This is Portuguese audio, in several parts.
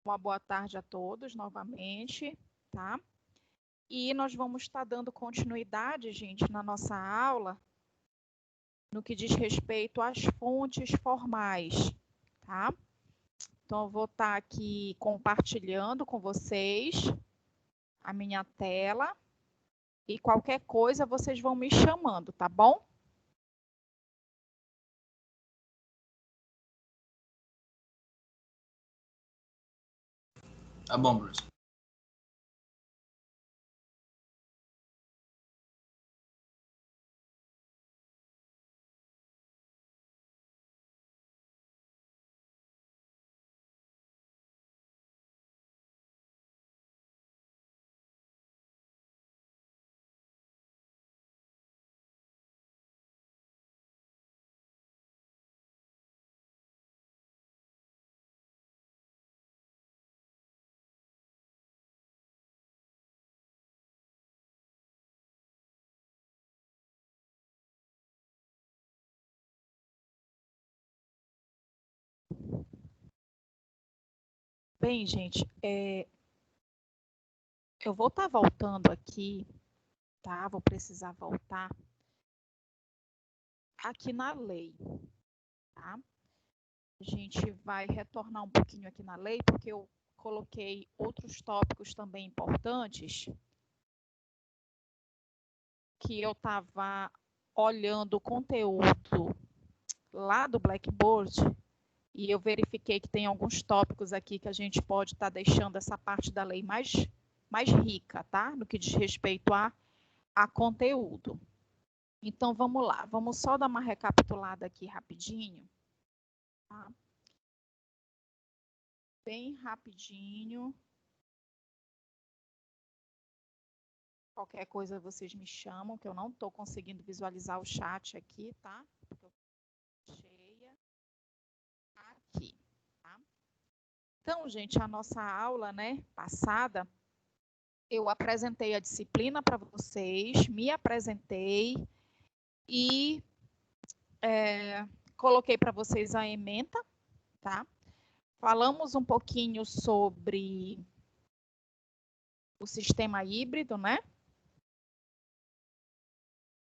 Uma boa tarde a todos novamente, tá? E nós vamos estar dando continuidade, gente, na nossa aula, no que diz respeito às fontes formais, tá? Então, eu vou estar aqui compartilhando com vocês a minha tela e qualquer coisa vocês vão me chamando, tá bom? Tá bom, professor. Bem, gente, eu vou estar voltando aqui, tá? Vou precisar voltar aqui na lei, tá? A gente vai retornar um pouquinho aqui na lei, porque eu coloquei outros tópicos também importantes que eu estava olhando o conteúdo lá do Blackboard e eu verifiquei que tem alguns tópicos aqui que a gente pode estar deixando essa parte da lei mais rica, tá? No que diz respeito a conteúdo. Então, vamos lá. Vamos só dar uma recapitulada aqui rapidinho. Tá? Bem rapidinho. Qualquer coisa vocês me chamam, que eu não estou conseguindo visualizar o chat aqui, tá? Porque eu tô cheia aqui, tá? Então, gente, a nossa aula, né, passada, eu apresentei a disciplina para vocês, me apresentei e coloquei para vocês a ementa, tá? Falamos um pouquinho sobre o sistema híbrido, né?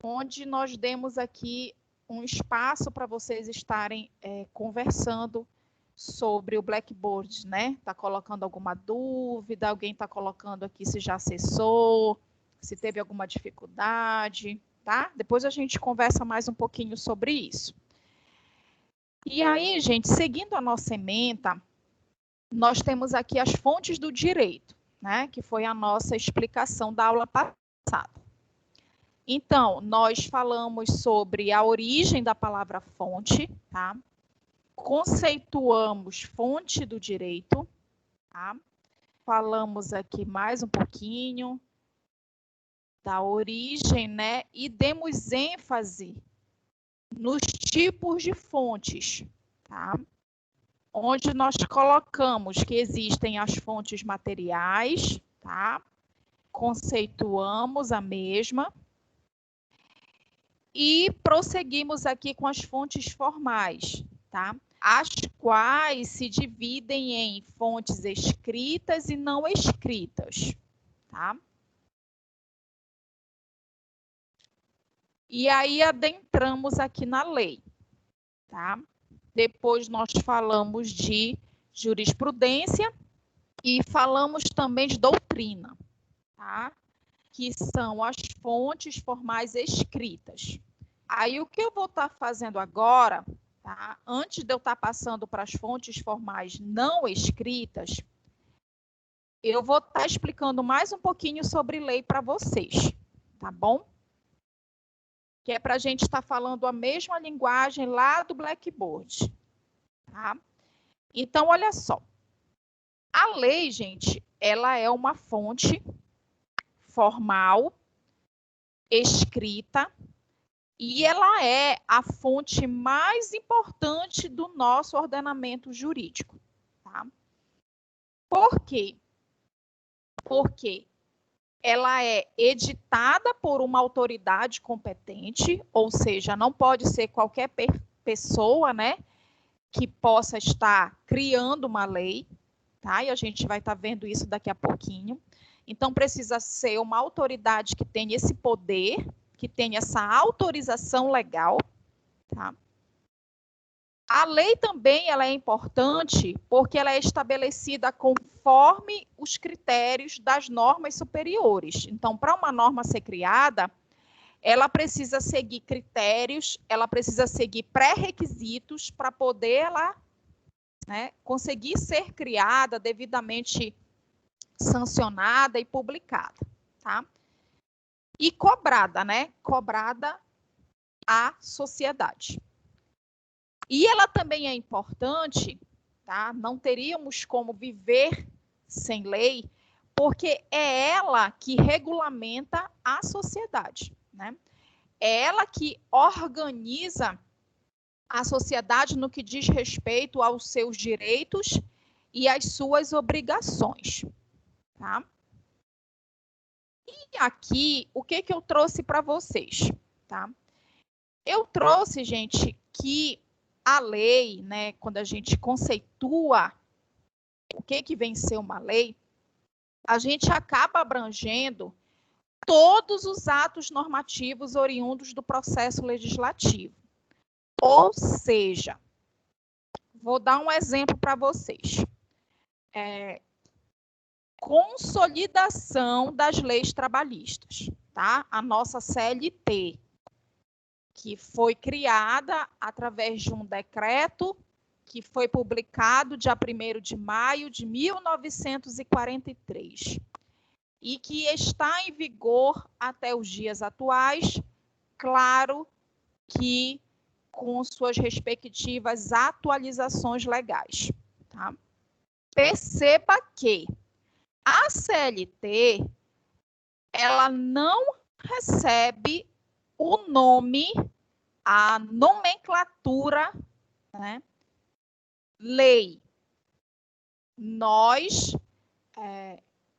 Onde nós demos aqui um espaço para vocês estarem conversando sobre o Blackboard, né? Tá colocando alguma dúvida, alguém está colocando aqui se já acessou, se teve alguma dificuldade, tá? Depois a gente conversa mais um pouquinho sobre isso. E aí, gente, seguindo a nossa ementa, nós temos aqui as fontes do direito, né? Que foi a nossa explicação da aula passada. Então, nós falamos sobre a origem da palavra fonte, tá? Conceituamos fonte do direito, tá? Falamos aqui mais um pouquinho da origem, né? E demos ênfase nos tipos de fontes, tá? Onde nós colocamos que existem as fontes materiais, tá? Conceituamos a mesma. E prosseguimos aqui com as fontes formais, tá? As quais se dividem em fontes escritas e não escritas, tá? E aí adentramos aqui na lei, tá? Depois nós falamos de jurisprudência e falamos também de doutrina, tá? Que são as fontes formais escritas. Aí o que eu vou estar fazendo agora, tá? Antes de eu estar passando para as fontes formais não escritas, eu vou estar explicando mais um pouquinho sobre lei para vocês, tá bom? Que é para a gente estar falando a mesma linguagem lá do Blackboard, tá? Então, olha só. A lei, gente, ela é uma fonte formal, escrita, e ela é a fonte mais importante do nosso ordenamento jurídico, tá? Por quê? Porque ela é editada por uma autoridade competente, ou seja, não pode ser qualquer pessoa, né, que possa estar criando uma lei, tá? E a gente vai estar vendo isso daqui a pouquinho. Então, precisa ser uma autoridade que tenha esse poder, que tenha essa autorização legal, tá? A lei também ela é importante porque ela é estabelecida conforme os critérios das normas superiores. Então, para uma norma ser criada, ela precisa seguir critérios, ela precisa seguir pré-requisitos para poder ela, né, conseguir ser criada, devidamente sancionada e publicada, tá? E cobrada, né? Cobrada à sociedade. E ela também é importante, tá? Não teríamos como viver sem lei, porque é ela que regulamenta a sociedade, né? É ela que organiza a sociedade no que diz respeito aos seus direitos e às suas obrigações, tá? E aqui, o que eu trouxe para vocês, tá? Eu trouxe, gente, que a lei, né, quando a gente conceitua o que vem ser uma lei, a gente acaba abrangendo todos os atos normativos oriundos do processo legislativo. Ou seja, vou dar um exemplo para vocês. Consolidação das leis trabalhistas, tá? A nossa CLT, que foi criada através de um decreto que foi publicado dia 1º de maio de 1943 e que está em vigor até os dias atuais, claro que com suas respectivas atualizações legais, tá? Perceba que a CLT, ela não recebe o nome, a nomenclatura, né, lei. Nós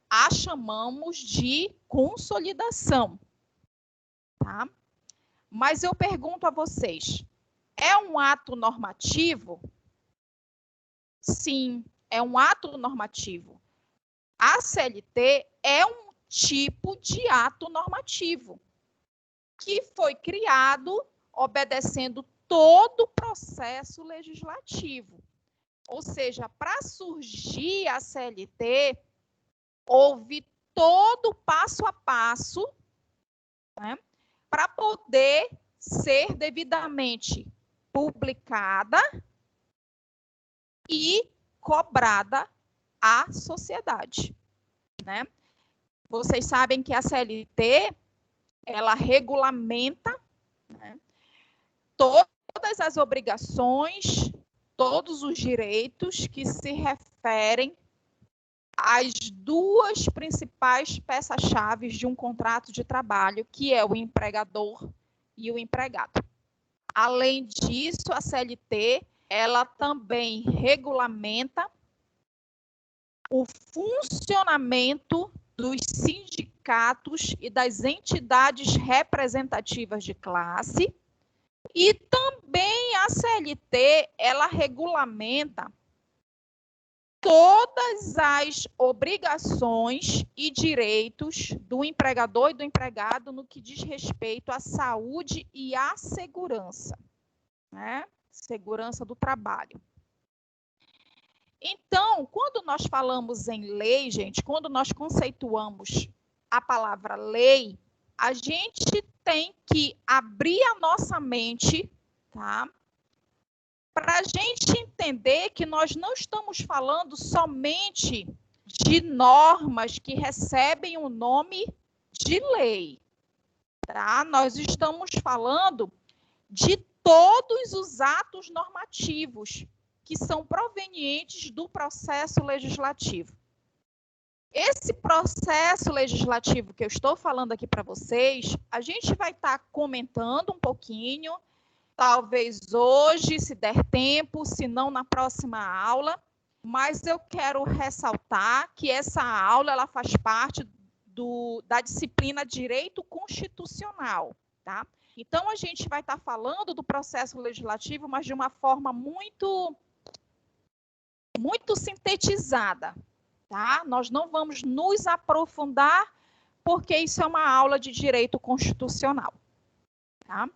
a chamamos de consolidação, tá? Mas eu pergunto a vocês, é um ato normativo? Sim, é um ato normativo. A CLT é um tipo de ato normativo que foi criado obedecendo todo o processo legislativo. Ou seja, para surgir a CLT, houve todo o passo a passo, né, para poder ser devidamente publicada e cobrada à sociedade, né? Vocês sabem que a CLT, ela regulamenta, né, todas as obrigações, todos os direitos que se referem às duas principais peças-chave de um contrato de trabalho, que é o empregador e o empregado. Além disso, a CLT, ela também regulamenta o funcionamento dos sindicatos e das entidades representativas de classe, e também a CLT, ela regulamenta todas as obrigações e direitos do empregador e do empregado no que diz respeito à saúde e à segurança, né? Segurança do trabalho. Então, quando nós falamos em lei, gente, quando nós conceituamos a palavra lei, a gente tem que abrir a nossa mente, tá? Para a gente entender que nós não estamos falando somente de normas que recebem o nome de lei, tá? Nós estamos falando de todos os atos normativos que são provenientes do processo legislativo. Esse processo legislativo que eu estou falando aqui para vocês, a gente vai estar comentando um pouquinho, talvez hoje, se der tempo, se não na próxima aula, mas eu quero ressaltar que essa aula ela faz parte da disciplina Direito Constitucional, tá? Então, a gente vai estar falando do processo legislativo, mas de uma forma muito muito sintetizada, tá? Nós não vamos nos aprofundar, porque isso é uma aula de direito constitucional, tá?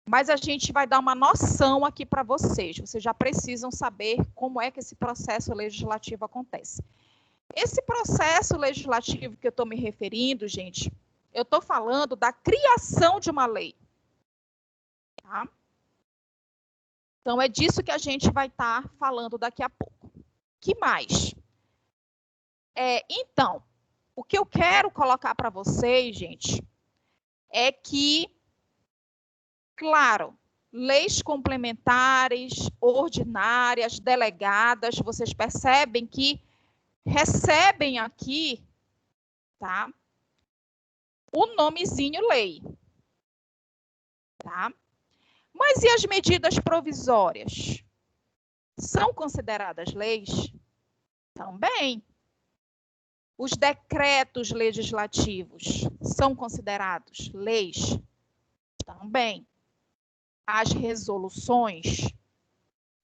Mas a gente vai dar uma noção aqui para vocês. Vocês já precisam saber como é que esse processo legislativo acontece. Esse processo legislativo que eu estou me referindo, gente, eu estou falando da criação de uma lei, tá? Então, é disso que a gente vai estar falando daqui a pouco. Que mais? Então, o que eu quero colocar para vocês, gente, é que, claro, leis complementares, ordinárias, delegadas, vocês percebem que recebem aqui, tá, o nomezinho lei, tá? Mas e as medidas provisórias? São consideradas leis? Também. Os decretos legislativos são considerados leis? Também. As resoluções?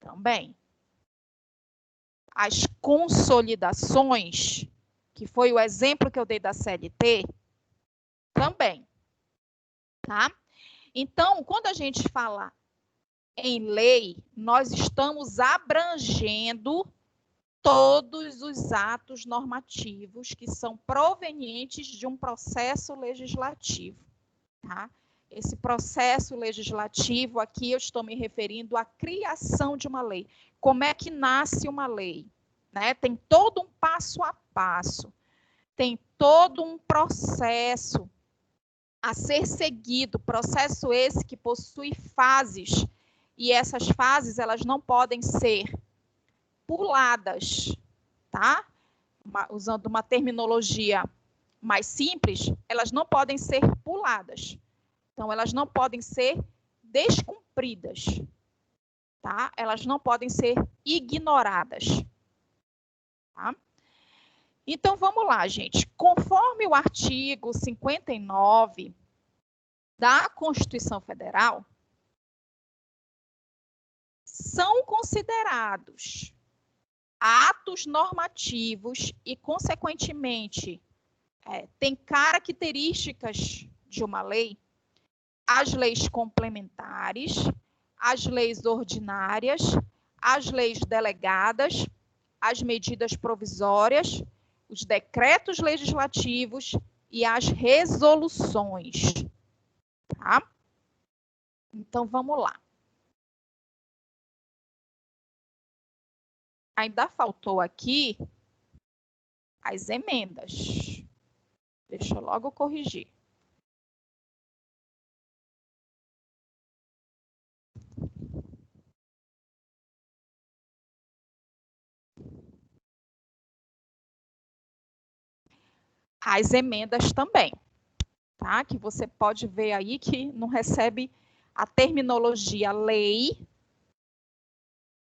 Também. As consolidações, que foi o exemplo que eu dei da CLT? Também. Tá? Então, quando a gente fala em lei, nós estamos abrangendo todos os atos normativos que são provenientes de um processo legislativo, tá? Esse processo legislativo aqui eu estou me referindo à criação de uma lei. Como é que nasce uma lei, né? Tem todo um passo a passo, tem todo um processo a ser seguido, processo esse que possui fases, e essas fases elas não podem ser puladas, tá? Usando uma terminologia mais simples, elas não podem ser puladas. Então, elas não podem ser descumpridas, tá? Elas não podem ser ignoradas, tá? Então, vamos lá, gente. Conforme o artigo 59 da Constituição Federal, são considerados atos normativos e, consequentemente, tem características de uma lei, as leis complementares, as leis ordinárias, as leis delegadas, as medidas provisórias, os decretos legislativos e as resoluções, tá? Então, vamos lá. Ainda faltou aqui as emendas. Deixa eu logo corrigir. As emendas também, tá? Que você pode ver aí que não recebe a terminologia lei,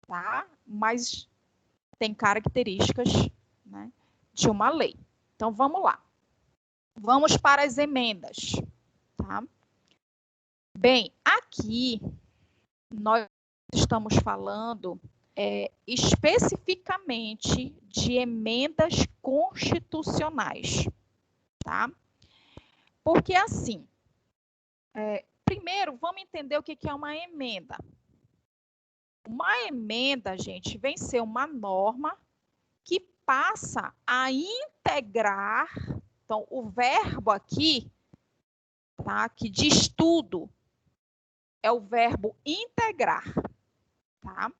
tá? Mas tem características, né, de uma lei. Então, vamos lá. Vamos para as emendas, tá? Bem, aqui nós estamos falando especificamente de emendas constitucionais, tá? Porque assim, primeiro vamos entender o que é uma emenda. Uma emenda, gente, vem ser uma norma que passa a integrar, então o verbo aqui, tá, que diz tudo, é o verbo integrar, tá?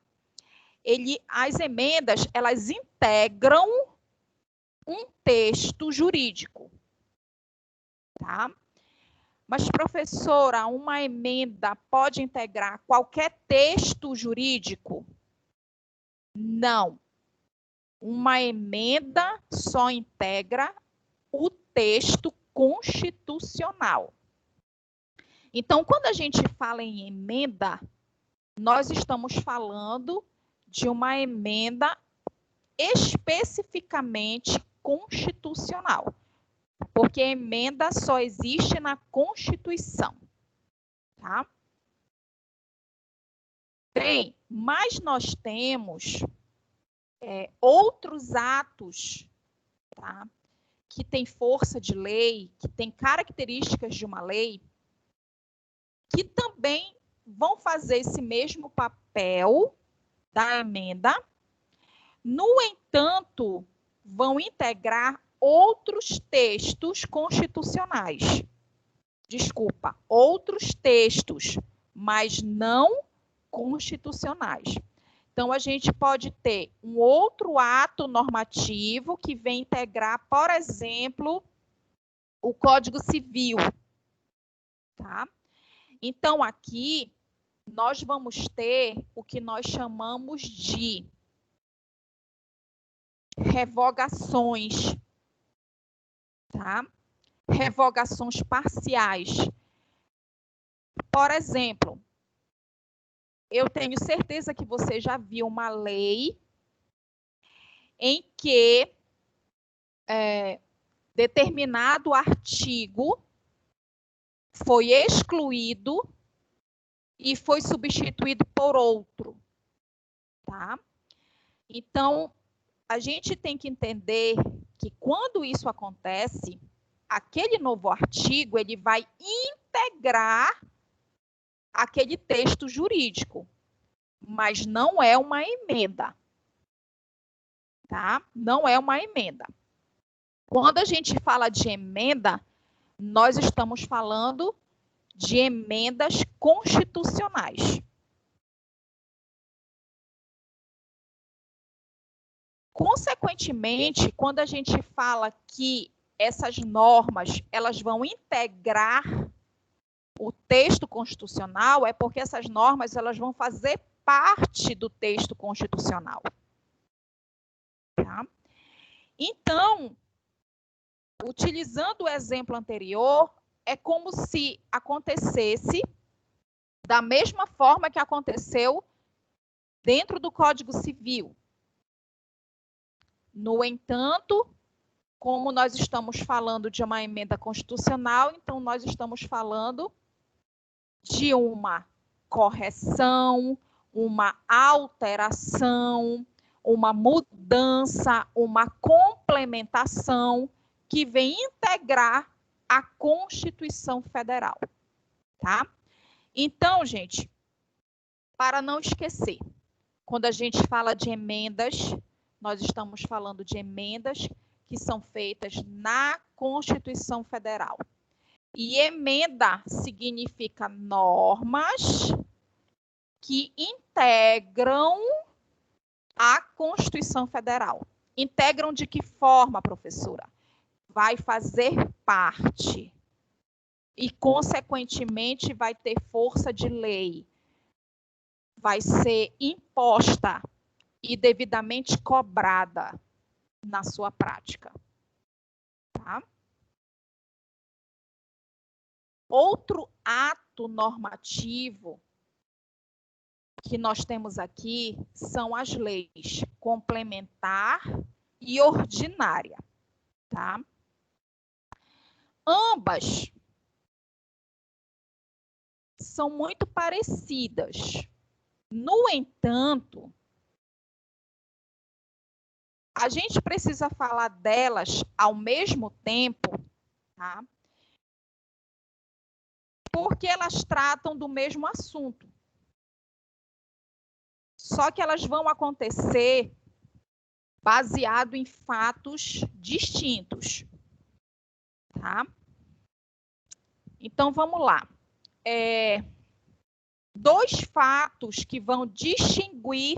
As emendas, elas integram um texto jurídico, tá? Mas, professora, uma emenda pode integrar qualquer texto jurídico? Não. Uma emenda só integra o texto constitucional. Então, quando a gente fala em emenda, nós estamos falando de uma emenda especificamente constitucional, porque a emenda só existe na Constituição, tá? Bem, mas nós temos outros atos, tá, que têm força de lei, que têm características de uma lei, que também vão fazer esse mesmo papel da emenda. No entanto, vão integrar outros textos constitucionais. Desculpa, outros textos, mas não constitucionais. Então, a gente pode ter um outro ato normativo que vem integrar, por exemplo, o Código Civil. Tá? Então, aqui, nós vamos ter o que nós chamamos de revogações, tá? Revogações parciais. Por exemplo, eu tenho certeza que você já viu uma lei em que determinado artigo foi excluído e foi substituído por outro, tá? Então, a gente tem que entender que quando isso acontece, aquele novo artigo, ele vai integrar aquele texto jurídico, mas não é uma emenda, tá? Não é uma emenda. Quando a gente fala de emenda, nós estamos falando de emendas constitucionais. Consequentemente, quando a gente fala que essas normas, elas vão integrar o texto constitucional, é porque essas normas, elas vão fazer parte do texto constitucional. Tá? Então, utilizando o exemplo anterior, é como se acontecesse da mesma forma que aconteceu dentro do Código Civil. No entanto, como nós estamos falando de uma emenda constitucional, então nós estamos falando de uma correção, uma alteração, uma mudança, uma complementação que vem integrar a Constituição Federal, tá? Então, gente, para não esquecer, quando a gente fala de emendas, nós estamos falando de emendas que são feitas na Constituição Federal. E emenda significa normas que integram a Constituição Federal. Integram de que forma, professora? Vai fazer parte e, consequentemente, vai ter força de lei. Vai ser imposta e devidamente cobrada na sua prática. Tá? Outro ato normativo que nós temos aqui são as leis complementar e ordinária, tá? Ambas são muito parecidas. No entanto, a gente precisa falar delas ao mesmo tempo, tá? Porque elas tratam do mesmo assunto. Só que elas vão acontecer baseado em fatos distintos, tá? Então, vamos lá. Dois fatos que vão distinguir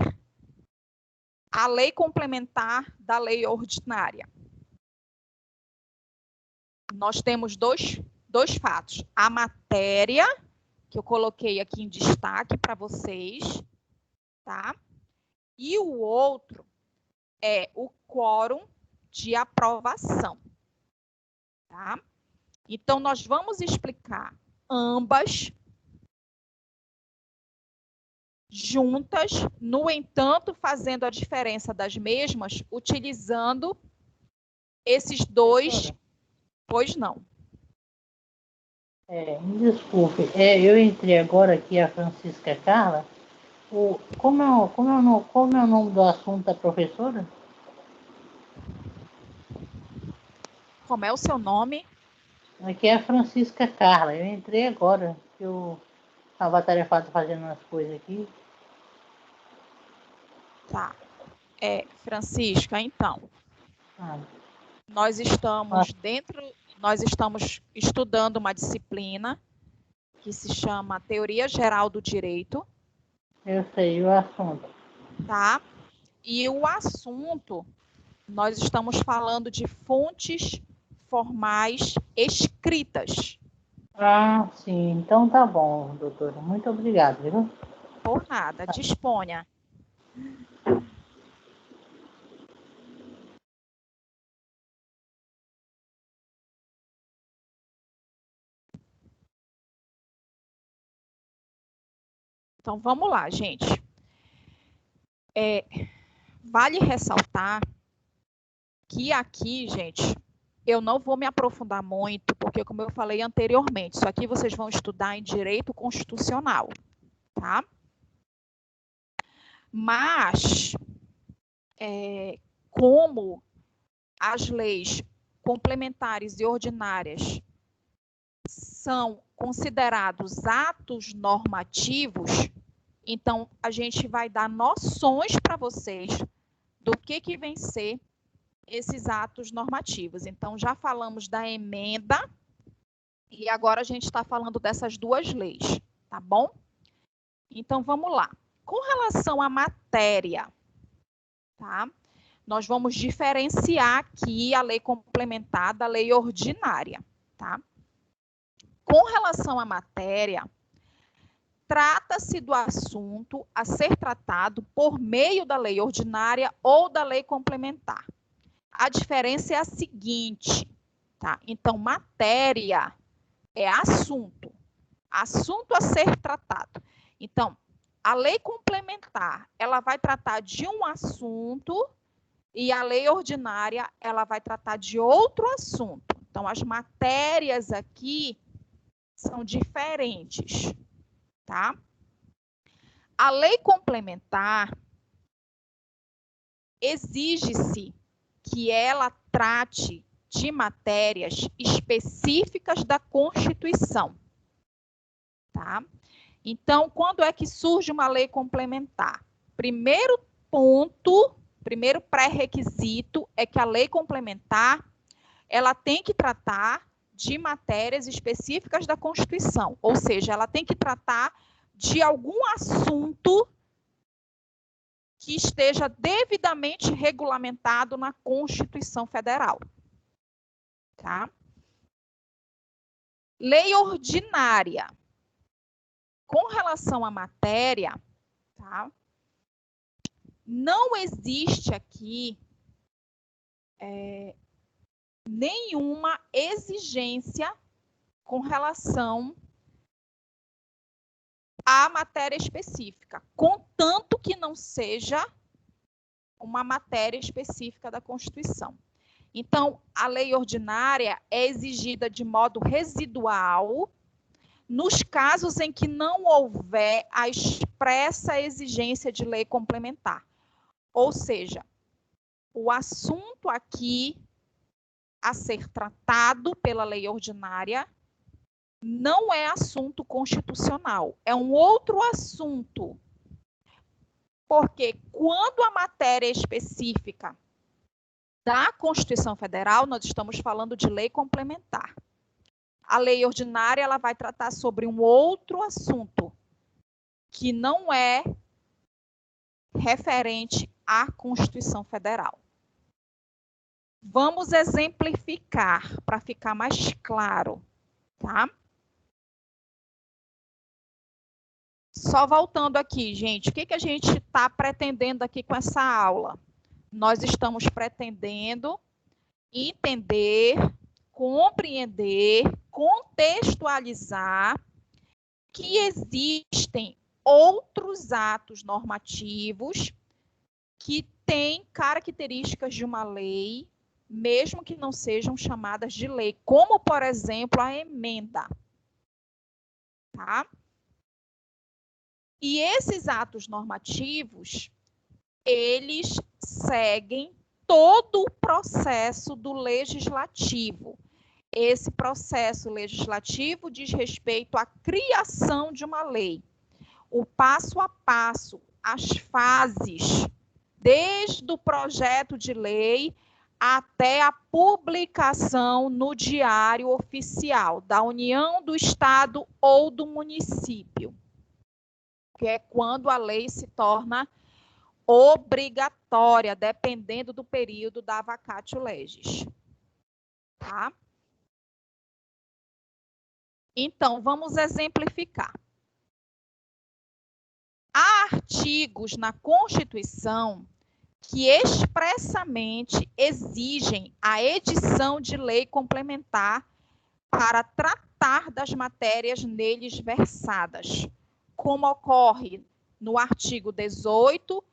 a lei complementar da lei ordinária. Nós temos dois fatos. A matéria, que eu coloquei aqui em destaque para vocês, tá? E o outro é o quórum de aprovação, tá? Então, nós vamos explicar ambas juntas, no entanto, fazendo a diferença das mesmas, utilizando esses dois. Pois não. Me desculpe, eu entrei agora aqui, a Francisca Carla, Como é o nome do assunto da professora? Como é o seu nome? Aqui é a Francisca Carla. Eu entrei agora, que eu estava atarefado fazendo umas coisas aqui. Tá. Francisca, então, Ah, nós estamos estudando uma disciplina que se chama Teoria Geral do Direito, eu sei o assunto. tá? E o assunto, nós estamos falando de fontes formais escritas. Ah, sim. Então tá bom, doutora. Muito obrigado, viu? Por nada, disponha. Então, vamos lá, gente. Vale ressaltar que aqui, gente, eu não vou me aprofundar muito, porque, como eu falei anteriormente, isso aqui vocês vão estudar em direito constitucional, tá? Mas, como as leis complementares e ordinárias são considerados atos normativos, então a gente vai dar noções para vocês do que vem ser esses atos normativos. Então, já falamos da emenda e agora a gente está falando dessas duas leis, tá bom? Então, vamos lá. Com relação à matéria, tá? Nós vamos diferenciar aqui a lei complementar da lei ordinária, tá? Com relação à matéria, trata-se do assunto a ser tratado por meio da lei ordinária ou da lei complementar. A diferença é a seguinte, tá? Então, matéria é assunto a ser tratado. Então, a lei complementar, ela vai tratar de um assunto e a lei ordinária, ela vai tratar de outro assunto. Então, as matérias aqui são diferentes, tá? A lei complementar exige-se que ela trate de matérias específicas da Constituição, tá? Então, quando é que surge uma lei complementar? Primeiro ponto, primeiro pré-requisito é que a lei complementar, ela tem que tratar de matérias específicas da Constituição, ou seja, ela tem que tratar de algum assunto que esteja devidamente regulamentado na Constituição Federal. Tá? Lei ordinária. Com relação à matéria, tá? Não existe aqui nenhuma exigência com relação à matéria específica, contanto que não seja uma matéria específica da Constituição. Então, a lei ordinária é exigida de modo residual nos casos em que não houver a expressa exigência de lei complementar. Ou seja, o assunto aqui a ser tratado pela lei ordinária não é assunto constitucional, é um outro assunto. Porque quando a matéria é específica da Constituição Federal, nós estamos falando de lei complementar. A lei ordinária, ela vai tratar sobre um outro assunto, que não é referente à Constituição Federal. Vamos exemplificar para ficar mais claro, tá? Só voltando aqui, gente, o que a gente está pretendendo aqui com essa aula? Nós estamos pretendendo entender, compreender, contextualizar que existem outros atos normativos que têm características de uma lei, mesmo que não sejam chamadas de lei, como, por exemplo, a emenda. Tá? E esses atos normativos, eles seguem todo o processo do legislativo. Esse processo legislativo diz respeito à criação de uma lei. O passo a passo, as fases, desde o projeto de lei até a publicação no Diário Oficial da União, do Estado ou do município, que é quando a lei se torna obrigatória, dependendo do período da vacatio legis. Tá? Então, vamos exemplificar. Há artigos na Constituição que expressamente exigem a edição de lei complementar para tratar das matérias neles versadas, como ocorre no artigo 18,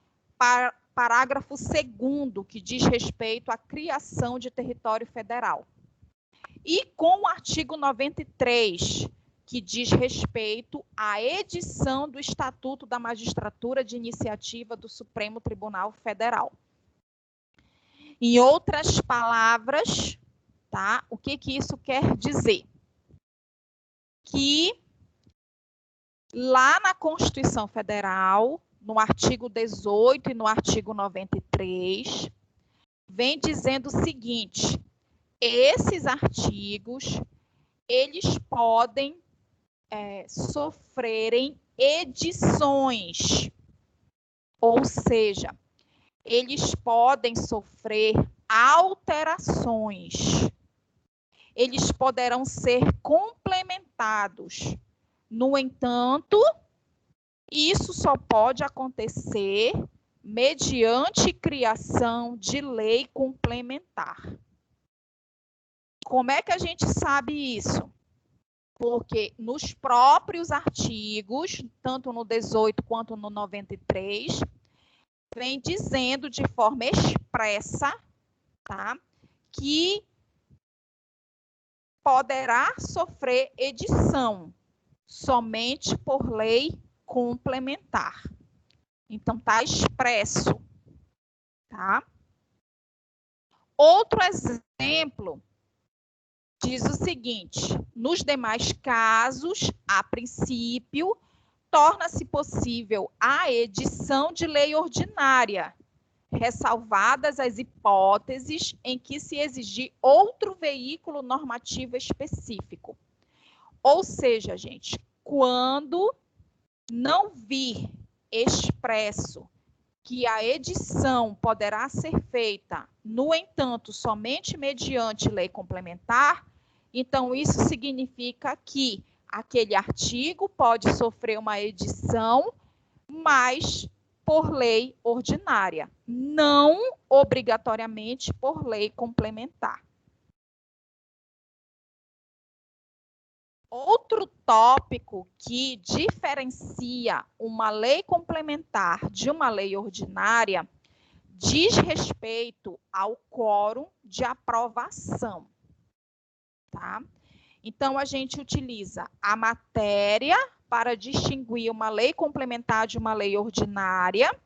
parágrafo 2º, que diz respeito à criação de território federal. E com o artigo 93, que diz respeito à edição do Estatuto da Magistratura de Iniciativa do Supremo Tribunal Federal. Em outras palavras, tá? O que isso quer dizer? Que lá na Constituição Federal, no artigo 18 e no artigo 93, vem dizendo o seguinte: esses artigos, eles podem sofrerem edições, ou seja, eles podem sofrer alterações, eles poderão ser complementados. No entanto, isso só pode acontecer mediante criação de lei complementar. Como é que a gente sabe isso? Porque nos próprios artigos, tanto no 18 quanto no 93, vem dizendo de forma expressa, tá, que poderá sofrer edição somente por lei complementar. Então, está expresso, tá? Outro exemplo diz o seguinte: nos demais casos, a princípio, torna-se possível a edição de lei ordinária, ressalvadas as hipóteses em que se exigir outro veículo normativo específico. Ou seja, gente, quando não vir expresso que a edição poderá ser feita, no entanto, somente mediante lei complementar, então isso significa que aquele artigo pode sofrer uma edição, mas por lei ordinária, não obrigatoriamente por lei complementar. Outro tópico que diferencia uma lei complementar de uma lei ordinária diz respeito ao quórum de aprovação, tá? Então, a gente utiliza a matéria para distinguir uma lei complementar de uma lei ordinária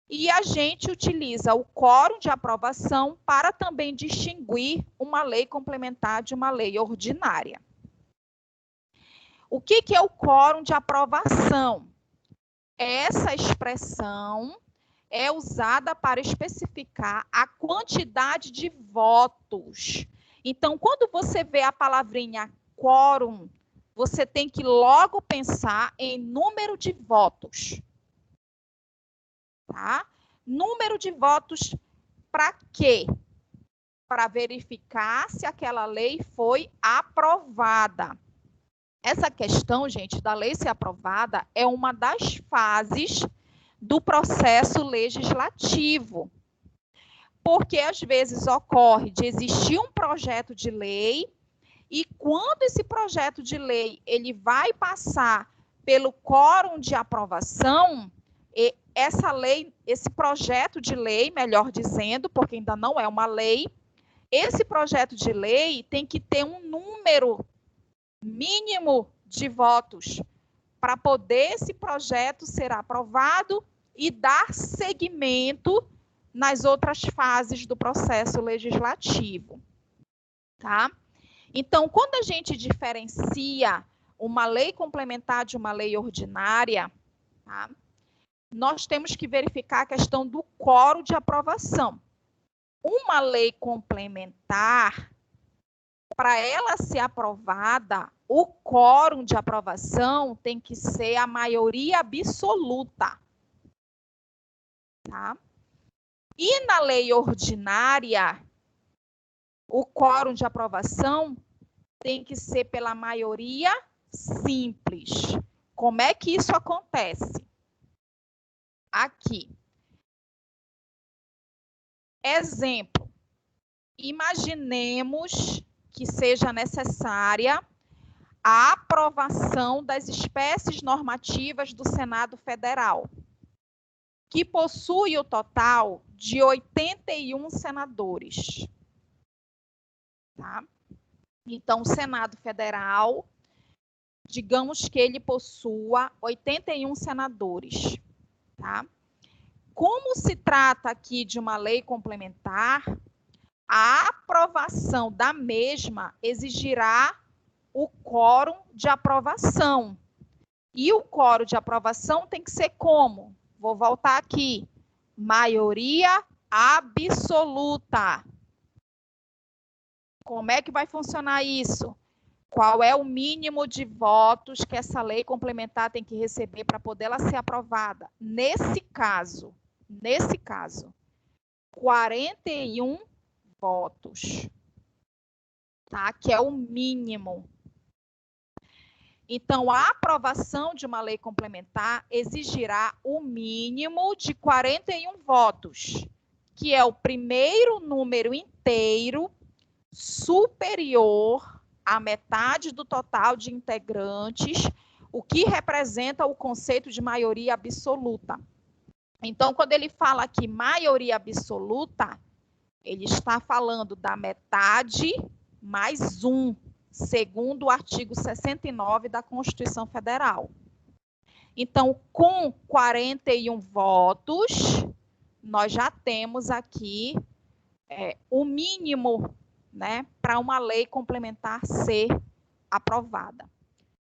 e a gente utiliza o quórum de aprovação para também distinguir uma lei complementar de uma lei ordinária. O que é o quórum de aprovação? Essa expressão é usada para especificar a quantidade de votos. Então, quando você vê a palavrinha quórum, você tem que logo pensar em número de votos. Tá? Número de votos para quê? Para verificar se aquela lei foi aprovada. Essa questão, gente, da lei ser aprovada é uma das fases do processo legislativo. Porque, às vezes, ocorre de existir um projeto de lei e quando esse projeto de lei ele vai passar pelo quórum de aprovação, essa lei, esse projeto de lei, melhor dizendo, porque ainda não é uma lei, esse projeto de lei tem que ter um número mínimo de votos para poder esse projeto ser aprovado e dar seguimento nas outras fases do processo legislativo, tá? Então, quando a gente diferencia uma lei complementar de uma lei ordinária, tá? Nós temos que verificar a questão do quórum de aprovação. Uma lei complementar, para ela ser aprovada, o quórum de aprovação tem que ser a maioria absoluta, tá? E na lei ordinária, o quórum de aprovação tem que ser pela maioria simples. Como é que isso acontece? Aqui. Exemplo. Imaginemos que seja necessária a aprovação das espécies normativas do Senado Federal, que possui o total de 81 senadores. Tá? Então, o Senado Federal, digamos que ele possua 81 senadores. Tá? Como se trata aqui de uma lei complementar, a aprovação da mesma exigirá o quórum de aprovação. E o quórum de aprovação tem que ser como? Vou voltar aqui. Maioria absoluta. Como é que vai funcionar isso? Qual é o mínimo de votos que essa lei complementar tem que receber para poder ela ser aprovada? Nesse caso, 41 votos, tá? Que é o mínimo. Então, a aprovação de uma lei complementar exigirá o mínimo de 41 votos, que é o primeiro número inteiro superior à metade do total de integrantes, o que representa o conceito de maioria absoluta. Então, quando ele fala aqui maioria absoluta, ele está falando da metade mais 1, segundo o artigo 69 da Constituição Federal. Então, com 41 votos, nós já temos aqui o mínimo, né, para uma lei complementar ser aprovada.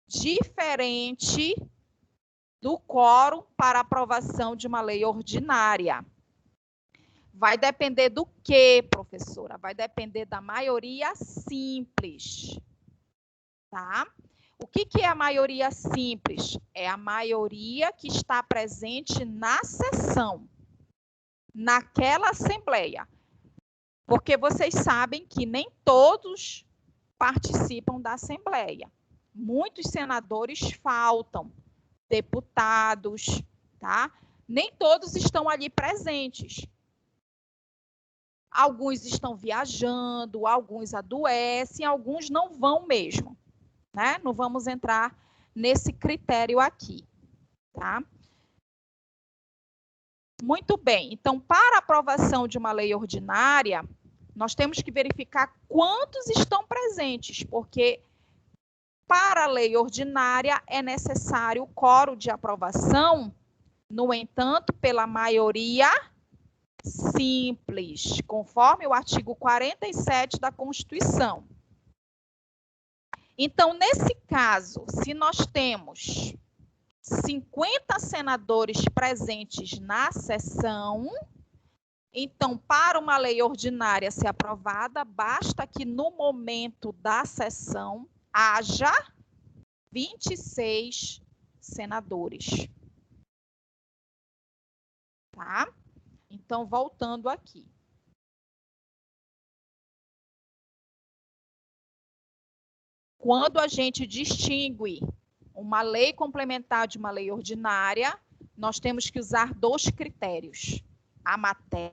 Diferente do quórum para aprovação de uma lei ordinária. Vai depender do quê, professora? Vai depender da maioria simples, tá? O que é a maioria simples? É a maioria que está presente na sessão, naquela assembleia. Porque vocês sabem que nem todos participam da assembleia. Muitos senadores faltam, deputados, tá? Nem todos estão ali presentes. Alguns estão viajando, alguns adoecem, alguns não vão mesmo, né? Não vamos entrar nesse critério aqui, tá? Muito bem. Então, para a aprovação de uma lei ordinária, nós temos que verificar quantos estão presentes, porque para a lei ordinária é necessário o quórum de aprovação, no entanto, pela maioria simples, conforme o artigo 47 da Constituição. Então, nesse caso, se nós temos 50 senadores presentes na sessão, então, para uma lei ordinária ser aprovada, basta que no momento da sessão haja 26 senadores. Tá? Então, voltando aqui. Quando a gente distingue uma lei complementar de uma lei ordinária, nós temos que usar 2 critérios: a matéria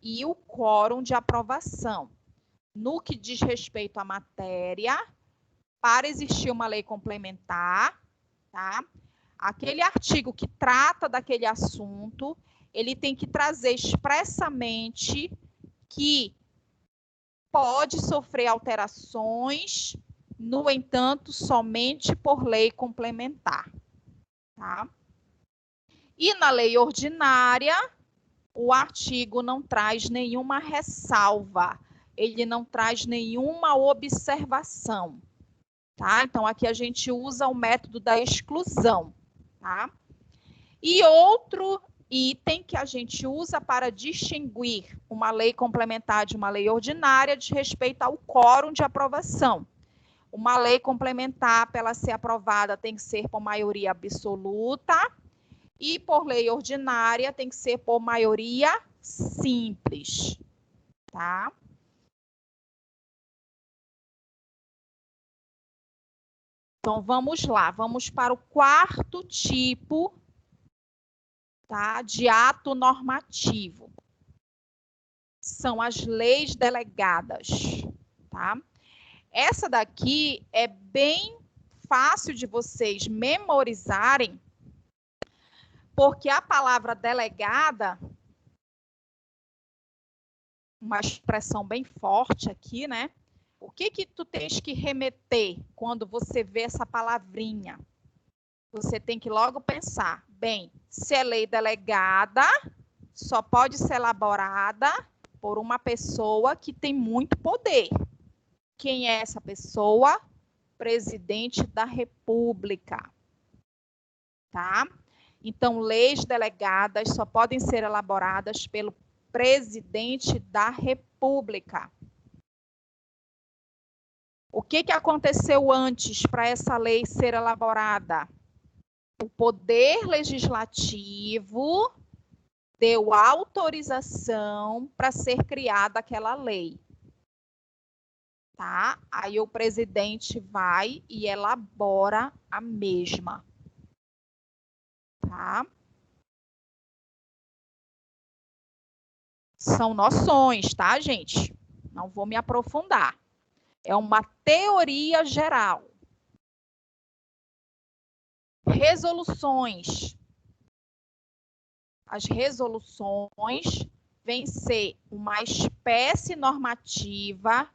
e o quórum de aprovação. No que diz respeito à matéria, para existir uma lei complementar, tá? Aquele artigo que trata daquele assunto, ele tem que trazer expressamente que pode sofrer alterações no entanto, somente por lei complementar. Tá? E na lei ordinária, o artigo não traz nenhuma ressalva, ele não traz nenhuma observação. Tá? Então, aqui a gente usa o método da exclusão. Tá? E outro item que a gente usa para distinguir uma lei complementar de uma lei ordinária diz respeito ao quórum de aprovação. Uma lei complementar, para ela ser aprovada, tem que ser por maioria absoluta, e por lei ordinária tem que ser por maioria simples. Tá? Então, vamos lá, vamos para o quarto tipo, tá, de ato normativo. São as leis delegadas, tá? Essa daqui é bem fácil de vocês memorizarem, porque a palavra delegada, uma expressão bem forte aqui, né? O que tu tens que remeter quando você vê essa palavrinha? Você tem que logo pensar, bem, se é lei delegada, só pode ser elaborada por uma pessoa que tem muito poder. Quem é essa pessoa? Presidente da República. Tá? Então, leis delegadas só podem ser elaboradas pelo presidente da República. O que aconteceu antes para essa lei ser elaborada? O Poder Legislativo deu autorização para ser criada aquela lei. Tá? Aí o presidente vai e elabora a mesma. Tá? São noções, tá, gente? Não vou me aprofundar. É uma teoria geral. Resoluções. As resoluções vêm ser uma espécie normativa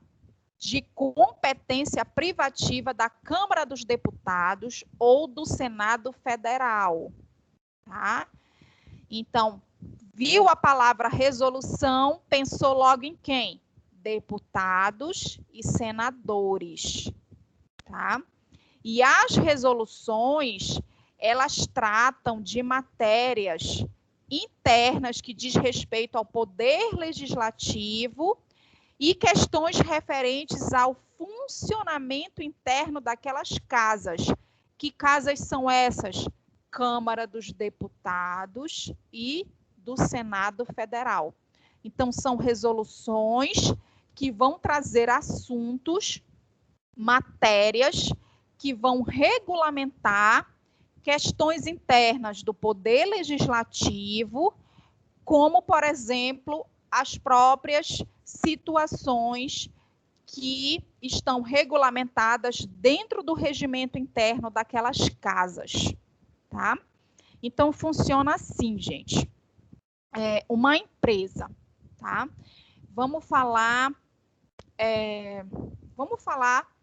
de competência privativa da Câmara dos Deputados ou do Senado Federal. Tá? Então, viu a palavra resolução, pensou logo em quem? Deputados e senadores. Tá? E as resoluções, elas tratam de matérias internas que diz respeito ao poder legislativo e questões referentes ao funcionamento interno daquelas casas. Que casas são essas? Câmara dos Deputados e do Senado Federal. Então, são resoluções que vão trazer assuntos, matérias que vão regulamentar questões internas do Poder Legislativo, como, por exemplo, as próprias situações que estão regulamentadas dentro do regimento interno daquelas casas, tá? Então, funciona assim, gente. Uma empresa, tá? Vamos falar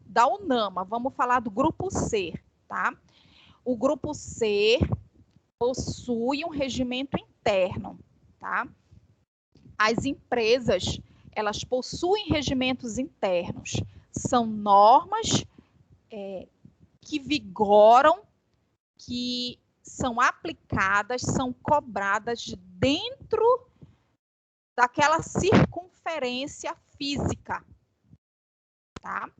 da UNAMA, vamos falar do Grupo C, tá? O Grupo C possui um regimento interno, tá? As empresas, elas possuem regimentos internos. São normas que vigoram, que são aplicadas, são cobradas dentro daquela circunferência física, tá?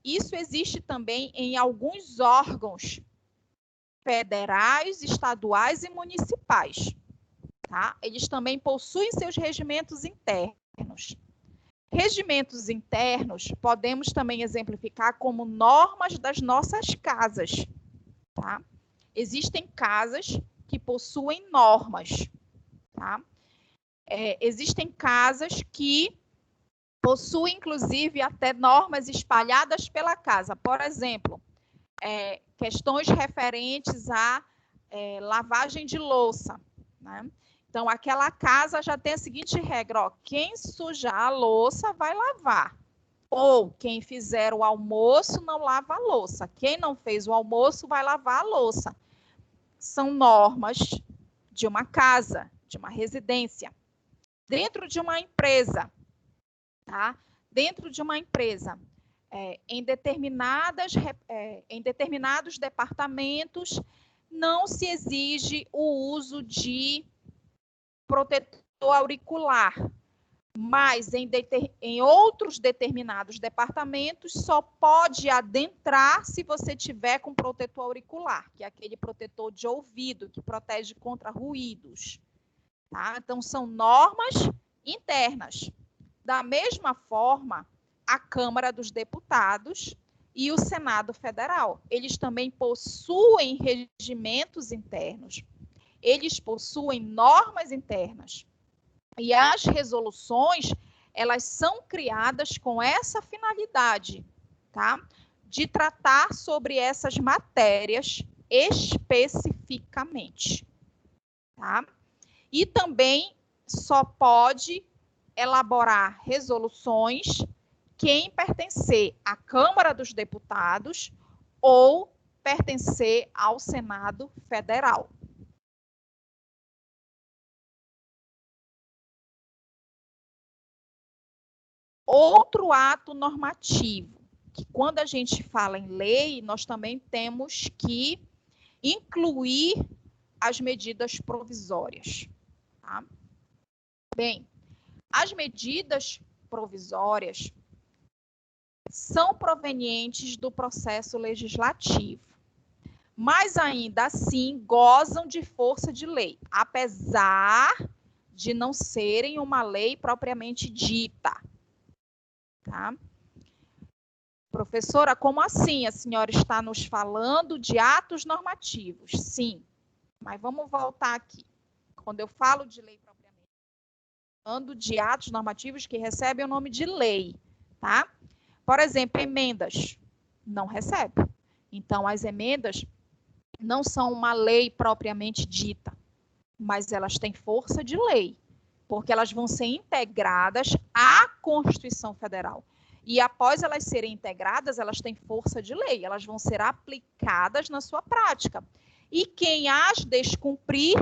Isso existe também em alguns órgãos federais, estaduais e municipais. Tá? Eles também possuem seus regimentos internos. Regimentos internos podemos também exemplificar como normas das nossas casas. Tá? Existem casas que possuem normas. Tá? Existem casas que possuem, inclusive, até normas espalhadas pela casa. Por exemplo, questões referentes à lavagem de louça. Né? Então, aquela casa já tem a seguinte regra, ó, quem sujar a louça vai lavar. Ou quem fizer o almoço não lava a louça. Quem não fez o almoço vai lavar a louça. São normas de uma casa, de uma residência, dentro de uma empresa, tá? Dentro de uma empresa, em determinados departamentos, não se exige o uso de protetor auricular, mas em outros determinados departamentos só pode adentrar se você tiver com protetor auricular, que é aquele protetor de ouvido que protege contra ruídos. Tá? Então, são normas internas. Da mesma forma, a Câmara dos Deputados e o Senado Federal, eles também possuem regimentos internos, eles possuem normas internas. E as resoluções, elas são criadas com essa finalidade, tá? De tratar sobre essas matérias especificamente, tá? E também só pode elaborar resoluções quem pertencer à Câmara dos Deputados ou pertencer ao Senado Federal. Outro ato normativo, que quando a gente fala em lei, nós também temos que incluir as medidas provisórias. Tá? Bem, as medidas provisórias são provenientes do processo legislativo, mas ainda assim gozam de força de lei, apesar de não serem uma lei propriamente dita. Tá? Professora, como assim? A senhora está nos falando de atos normativos? Sim, mas vamos voltar aqui. Quando eu falo de lei propriamente, falando de atos normativos que recebem o nome de lei, tá? Por exemplo, emendas não recebe. Então, as emendas não são uma lei propriamente dita, mas elas têm força de lei, porque elas vão ser integradas à Constituição Federal. E após elas serem integradas, elas têm força de lei, elas vão ser aplicadas na sua prática. E quem as descumprir,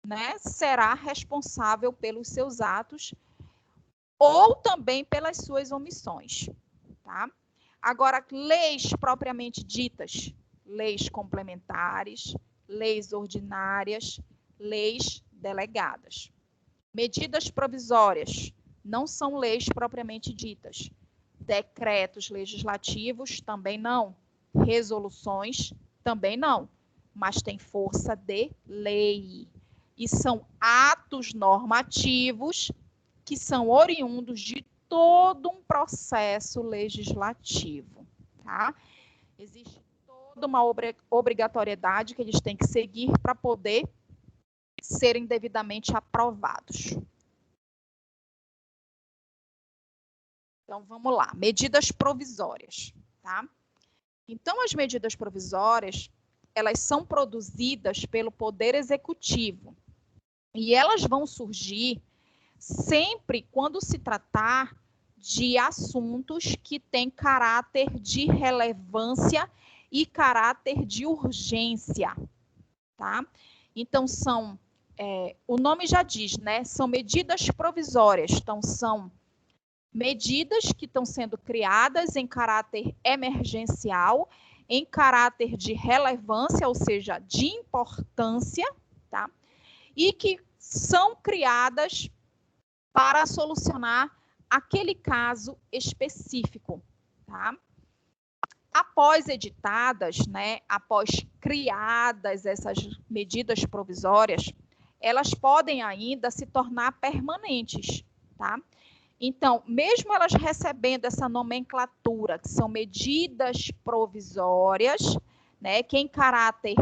né, será responsável pelos seus atos ou também pelas suas omissões. Tá? Agora, leis propriamente ditas, leis complementares, leis ordinárias, leis delegadas. Medidas provisórias não são leis propriamente ditas. Decretos legislativos também não. Resoluções também não. Mas tem força de lei. E são atos normativos que são oriundos de todo um processo legislativo. Tá? Existe toda uma obrigatoriedade que eles têm que seguir para poder serem devidamente aprovados. Então, vamos lá. Medidas provisórias, tá? Então, as medidas provisórias, elas são produzidas pelo Poder Executivo. E elas vão surgir sempre quando se tratar de assuntos que têm caráter de relevância e caráter de urgência, tá? Então, o nome já diz, né? São medidas provisórias. Então, são medidas que estão sendo criadas em caráter emergencial, em caráter de relevância, ou seja, de importância, tá? E que são criadas para solucionar aquele caso específico, tá? Após editadas, né, após criadas essas medidas provisórias, elas podem ainda se tornar permanentes, tá? Então, mesmo elas recebendo essa nomenclatura, que são medidas provisórias, né, que em caráter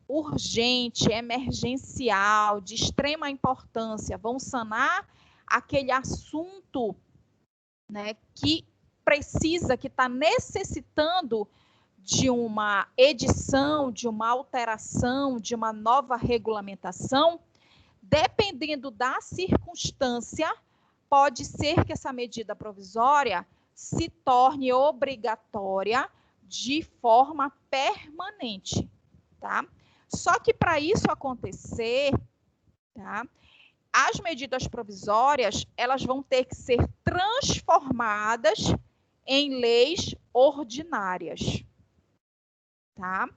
urgente, emergencial, de extrema importância, vão sanar aquele assunto, né, que precisa, que está necessitando de uma edição, de uma alteração, de uma nova regulamentação, dependendo da circunstância, pode ser que essa medida provisória se torne obrigatória de forma permanente, tá? Só que para isso acontecer, tá? As medidas provisórias, elas vão ter que ser transformadas em leis ordinárias, tá?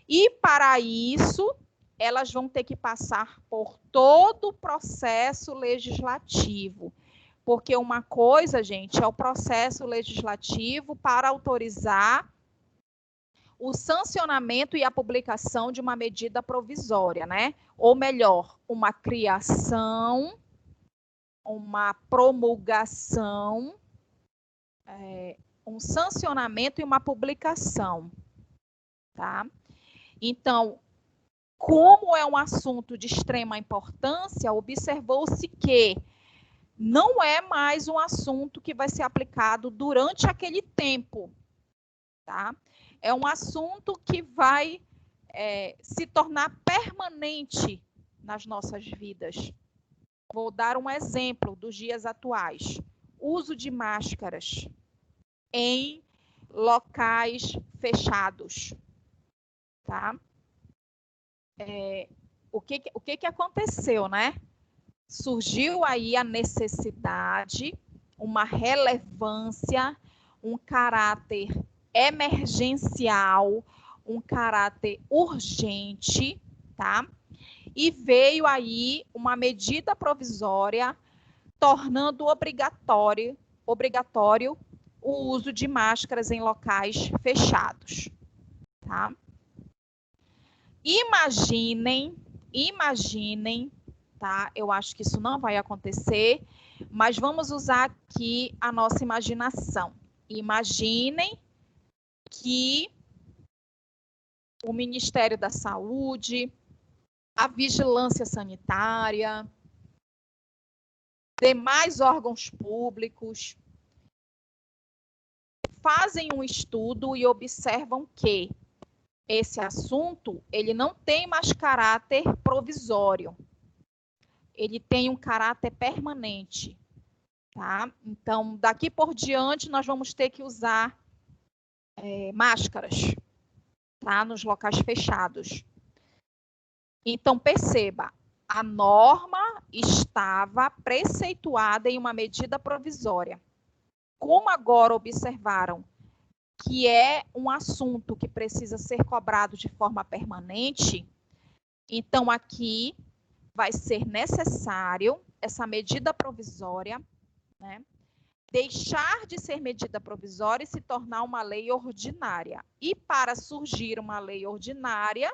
E para isso, elas vão ter que passar por todo o processo legislativo. Porque uma coisa, gente, é o processo legislativo para autorizar o sancionamento e a publicação de uma medida provisória, né? Ou melhor, uma criação, uma promulgação, um sancionamento e uma publicação, tá? Então, como é um assunto de extrema importância, observou-se que não é mais um assunto que vai ser aplicado durante aquele tempo, tá? É um assunto que vai se tornar permanente nas nossas vidas. Vou dar um exemplo dos dias atuais. Uso de máscaras em locais fechados, tá? O que aconteceu, né? Surgiu aí a necessidade, uma relevância, um caráter emergencial, um caráter urgente, tá? E veio aí uma medida provisória tornando obrigatório o uso de máscaras em locais fechados, tá? Imaginem, tá? Eu acho que isso não vai acontecer, mas vamos usar aqui a nossa imaginação. Imaginem que o Ministério da Saúde, a Vigilância Sanitária, demais órgãos públicos fazem um estudo e observam que esse assunto, ele não tem mais caráter provisório. Ele tem um caráter permanente, tá? Então, daqui por diante, nós vamos ter que usar máscaras, tá? Nos locais fechados. Então, perceba, a norma estava preceituada em uma medida provisória. Como agora observaram que é um assunto que precisa ser cobrado de forma permanente, então aqui vai ser necessário essa medida provisória, né, deixar de ser medida provisória e se tornar uma lei ordinária. E para surgir uma lei ordinária,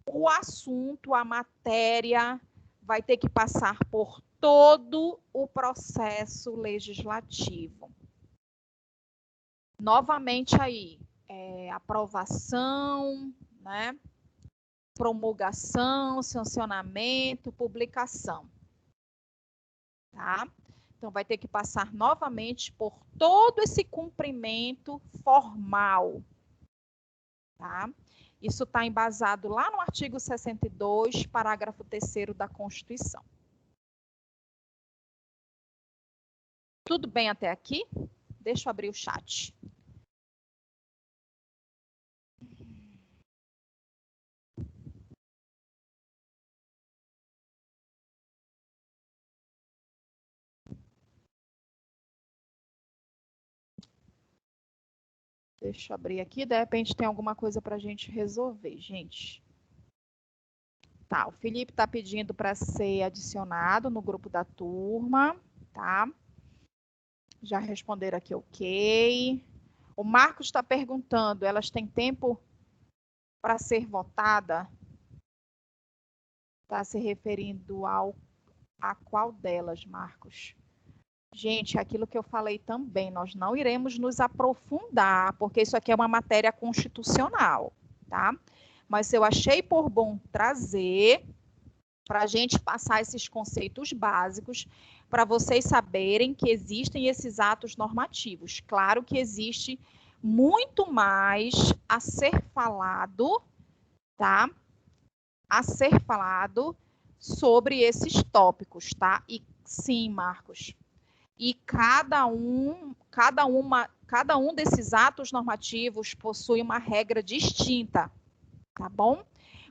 o assunto, a matéria, vai ter que passar por todo o processo legislativo. Novamente aí, aprovação, né? Promulgação, sancionamento, publicação. Tá? Então, vai ter que passar novamente por todo esse cumprimento formal. Tá? Isso está embasado lá no artigo 62, parágrafo 3º da Constituição. Tudo bem até aqui? Deixa eu abrir o chat. Deixa eu abrir aqui, de repente tem alguma coisa para a gente resolver, gente. Tá, o Felipe está pedindo para ser adicionado no grupo da turma, tá? Já responderam aqui, ok. O Marcos está perguntando, elas têm tempo para ser votada? Está se referindo a qual delas, Marcos? Gente, aquilo que eu falei também, nós não iremos nos aprofundar, porque isso aqui é uma matéria constitucional, tá? Mas eu achei por bom trazer para a gente passar esses conceitos básicos, para vocês saberem que existem esses atos normativos. Claro que existe muito mais a ser falado, tá? A ser falado sobre esses tópicos, tá? E sim, Marcos. E cada um cada um desses atos normativos possui uma regra distinta, tá bom?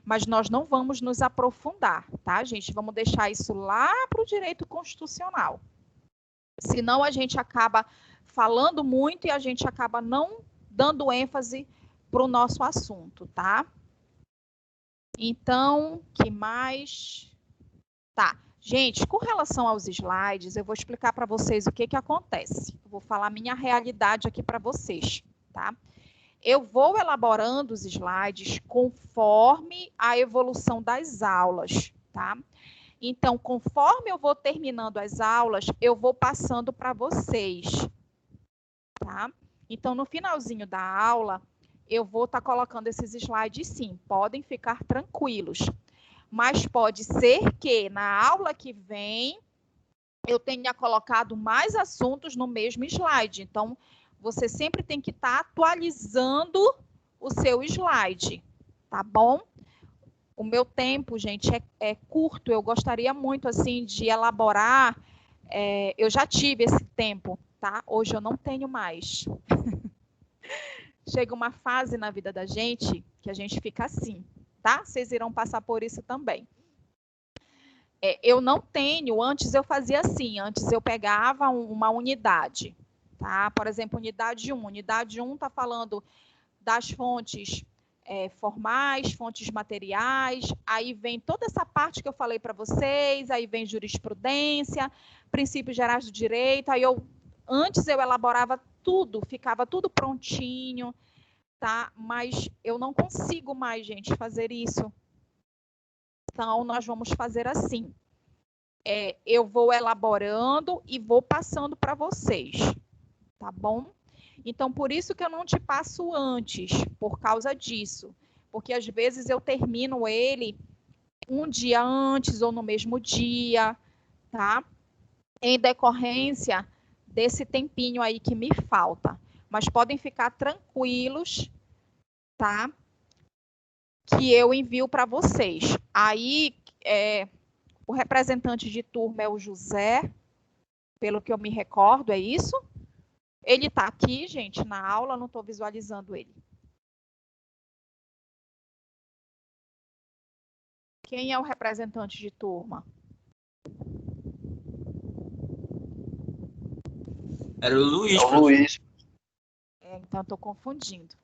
Mas nós não vamos nos aprofundar, tá, gente? Vamos deixar isso lá para o direito constitucional. Senão a gente acaba falando muito e a gente acaba não dando ênfase para o nosso assunto, tá? Então, que mais? Tá. Gente, com relação aos slides, eu vou explicar para vocês o que acontece. Eu vou falar minha realidade aqui para vocês, tá? Eu vou elaborando os slides conforme a evolução das aulas, tá? Então, conforme eu vou terminando as aulas, eu vou passando para vocês, tá? Então, no finalzinho da aula, eu vou estar colocando esses slides sim, podem ficar tranquilos. Mas pode ser que na aula que vem eu tenha colocado mais assuntos no mesmo slide. Então, você sempre tem que estar atualizando o seu slide, tá bom? O meu tempo, gente, é curto. Eu gostaria muito, assim, de elaborar. Eu já tive esse tempo, tá? Hoje eu não tenho mais. Chega uma fase na vida da gente que a gente fica assim, tá? Vocês irão passar por isso também. Eu não tenho, antes eu fazia assim, antes eu pegava uma unidade, tá? Por exemplo, unidade 1. Unidade 1 está falando das fontes formais, fontes materiais, aí vem toda essa parte que eu falei para vocês, aí vem jurisprudência, princípios gerais do direito, aí antes eu elaborava tudo, ficava tudo prontinho, tá? Mas eu não consigo mais, gente, fazer isso. Então, nós vamos fazer assim. Eu vou elaborando e vou passando para vocês, tá bom? Então, por isso que eu não te passo antes, por causa disso. Porque, às vezes, eu termino ele um dia antes ou no mesmo dia, tá? Em decorrência desse tempinho aí que me falta. Mas podem ficar tranquilos, tá? Que eu envio para vocês. Aí, o representante de turma é o José, pelo que eu me recordo, é isso? Ele está aqui, gente, na aula, não estou visualizando ele. Quem é o representante de turma? Era o Luiz. É o Luiz. Então, estou confundindo.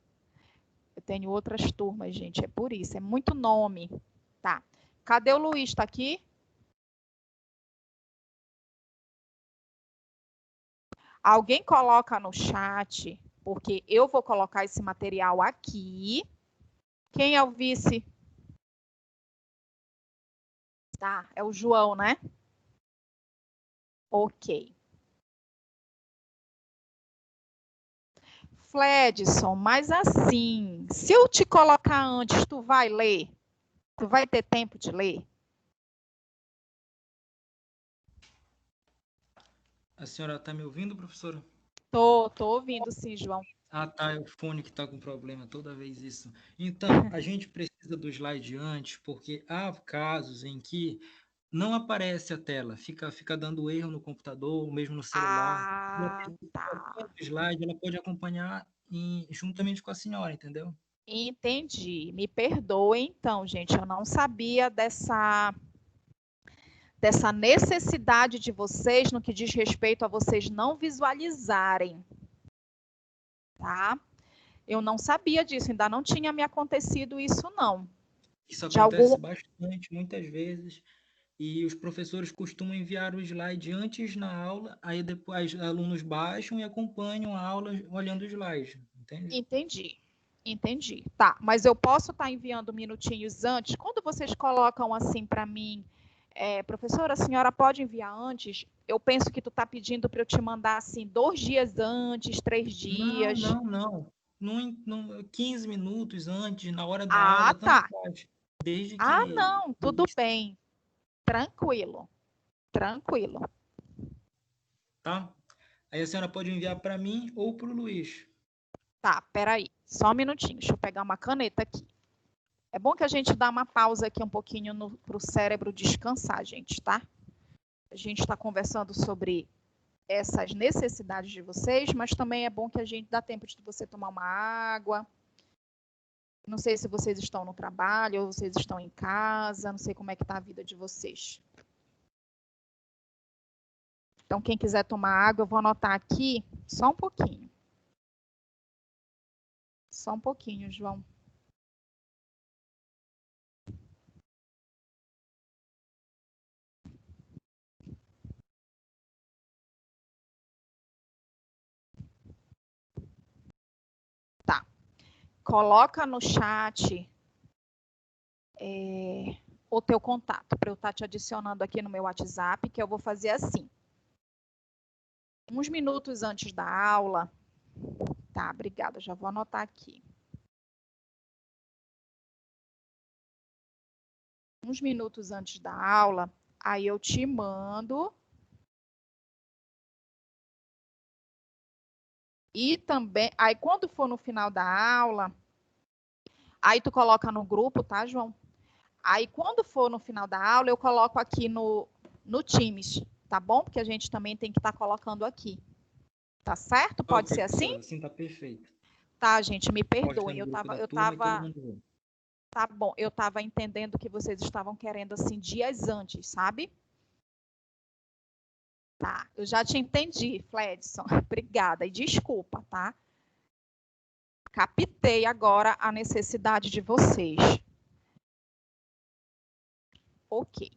Eu tenho outras turmas, gente, é por isso, é muito nome. Tá. Cadê o Luiz? Está aqui? Alguém coloca no chat, porque eu vou colocar esse material aqui. Quem é o vice? Tá, é o João, né? Ok. Fledson, mas assim, se eu te colocar antes, tu vai ler? Tu vai ter tempo de ler? A senhora está me ouvindo, professora? Tô ouvindo sim, João. Ah, tá, é o fone que está com problema, toda vez isso. Então, a gente precisa do slide antes, porque há casos em que não aparece a tela, fica dando erro no computador, ou mesmo no celular. Ah, tá. O slide, ela pode acompanhar juntamente com a senhora, entendeu? Entendi. Me perdoe, então, gente, eu não sabia dessa necessidade de vocês no que diz respeito a vocês não visualizarem, tá? Eu não sabia disso, ainda não tinha me acontecido isso, não. Isso acontece bastante, muitas vezes, e os professores costumam enviar o slide antes na aula, aí depois os alunos baixam e acompanham a aula olhando o slide, entende? Entendi. Tá, mas eu posso estar enviando minutinhos antes? Quando vocês colocam assim para mim, professora, a senhora pode enviar antes? Eu penso que tu está pedindo para eu te mandar assim 2 dias antes, 3 dias. Não. 15 minutos antes, na hora da Ah, aula, tá. tanto faz. Desde que... Ah, não, tudo bem. Tranquilo. Tá? Aí a senhora pode enviar para mim ou para o Luiz. Tá, peraí. Só um minutinho. Deixa eu pegar uma caneta aqui. É bom que a gente dá uma pausa aqui um pouquinho para o cérebro descansar, gente, tá? A gente está conversando sobre essas necessidades de vocês, mas também é bom que a gente dá tempo de você tomar uma água. Não sei se vocês estão no trabalho ou vocês estão em casa, não sei como é que está a vida de vocês. Então, quem quiser tomar água, eu vou anotar aqui só um pouquinho. Só um pouquinho, João. Tá. Coloca no chat o teu contato, para eu estar te adicionando aqui no meu WhatsApp, que eu vou fazer assim. Uns minutos antes da aula. Tá, obrigada, já vou anotar aqui. Uns minutos antes da aula, aí eu te mando. E também, aí quando for no final da aula, aí tu coloca no grupo, tá, João? Aí quando for no final da aula, eu coloco aqui no Teams, tá bom? Porque a gente também tem que estar colocando aqui. Tá certo? Pode ser assim? Assim tá perfeito. Tá, gente, me perdoem. Tá bom, eu estava entendendo que vocês estavam querendo assim dias antes, sabe? Tá, eu já te entendi, Fledson. Obrigada e desculpa, tá? Captei agora a necessidade de vocês. Ok.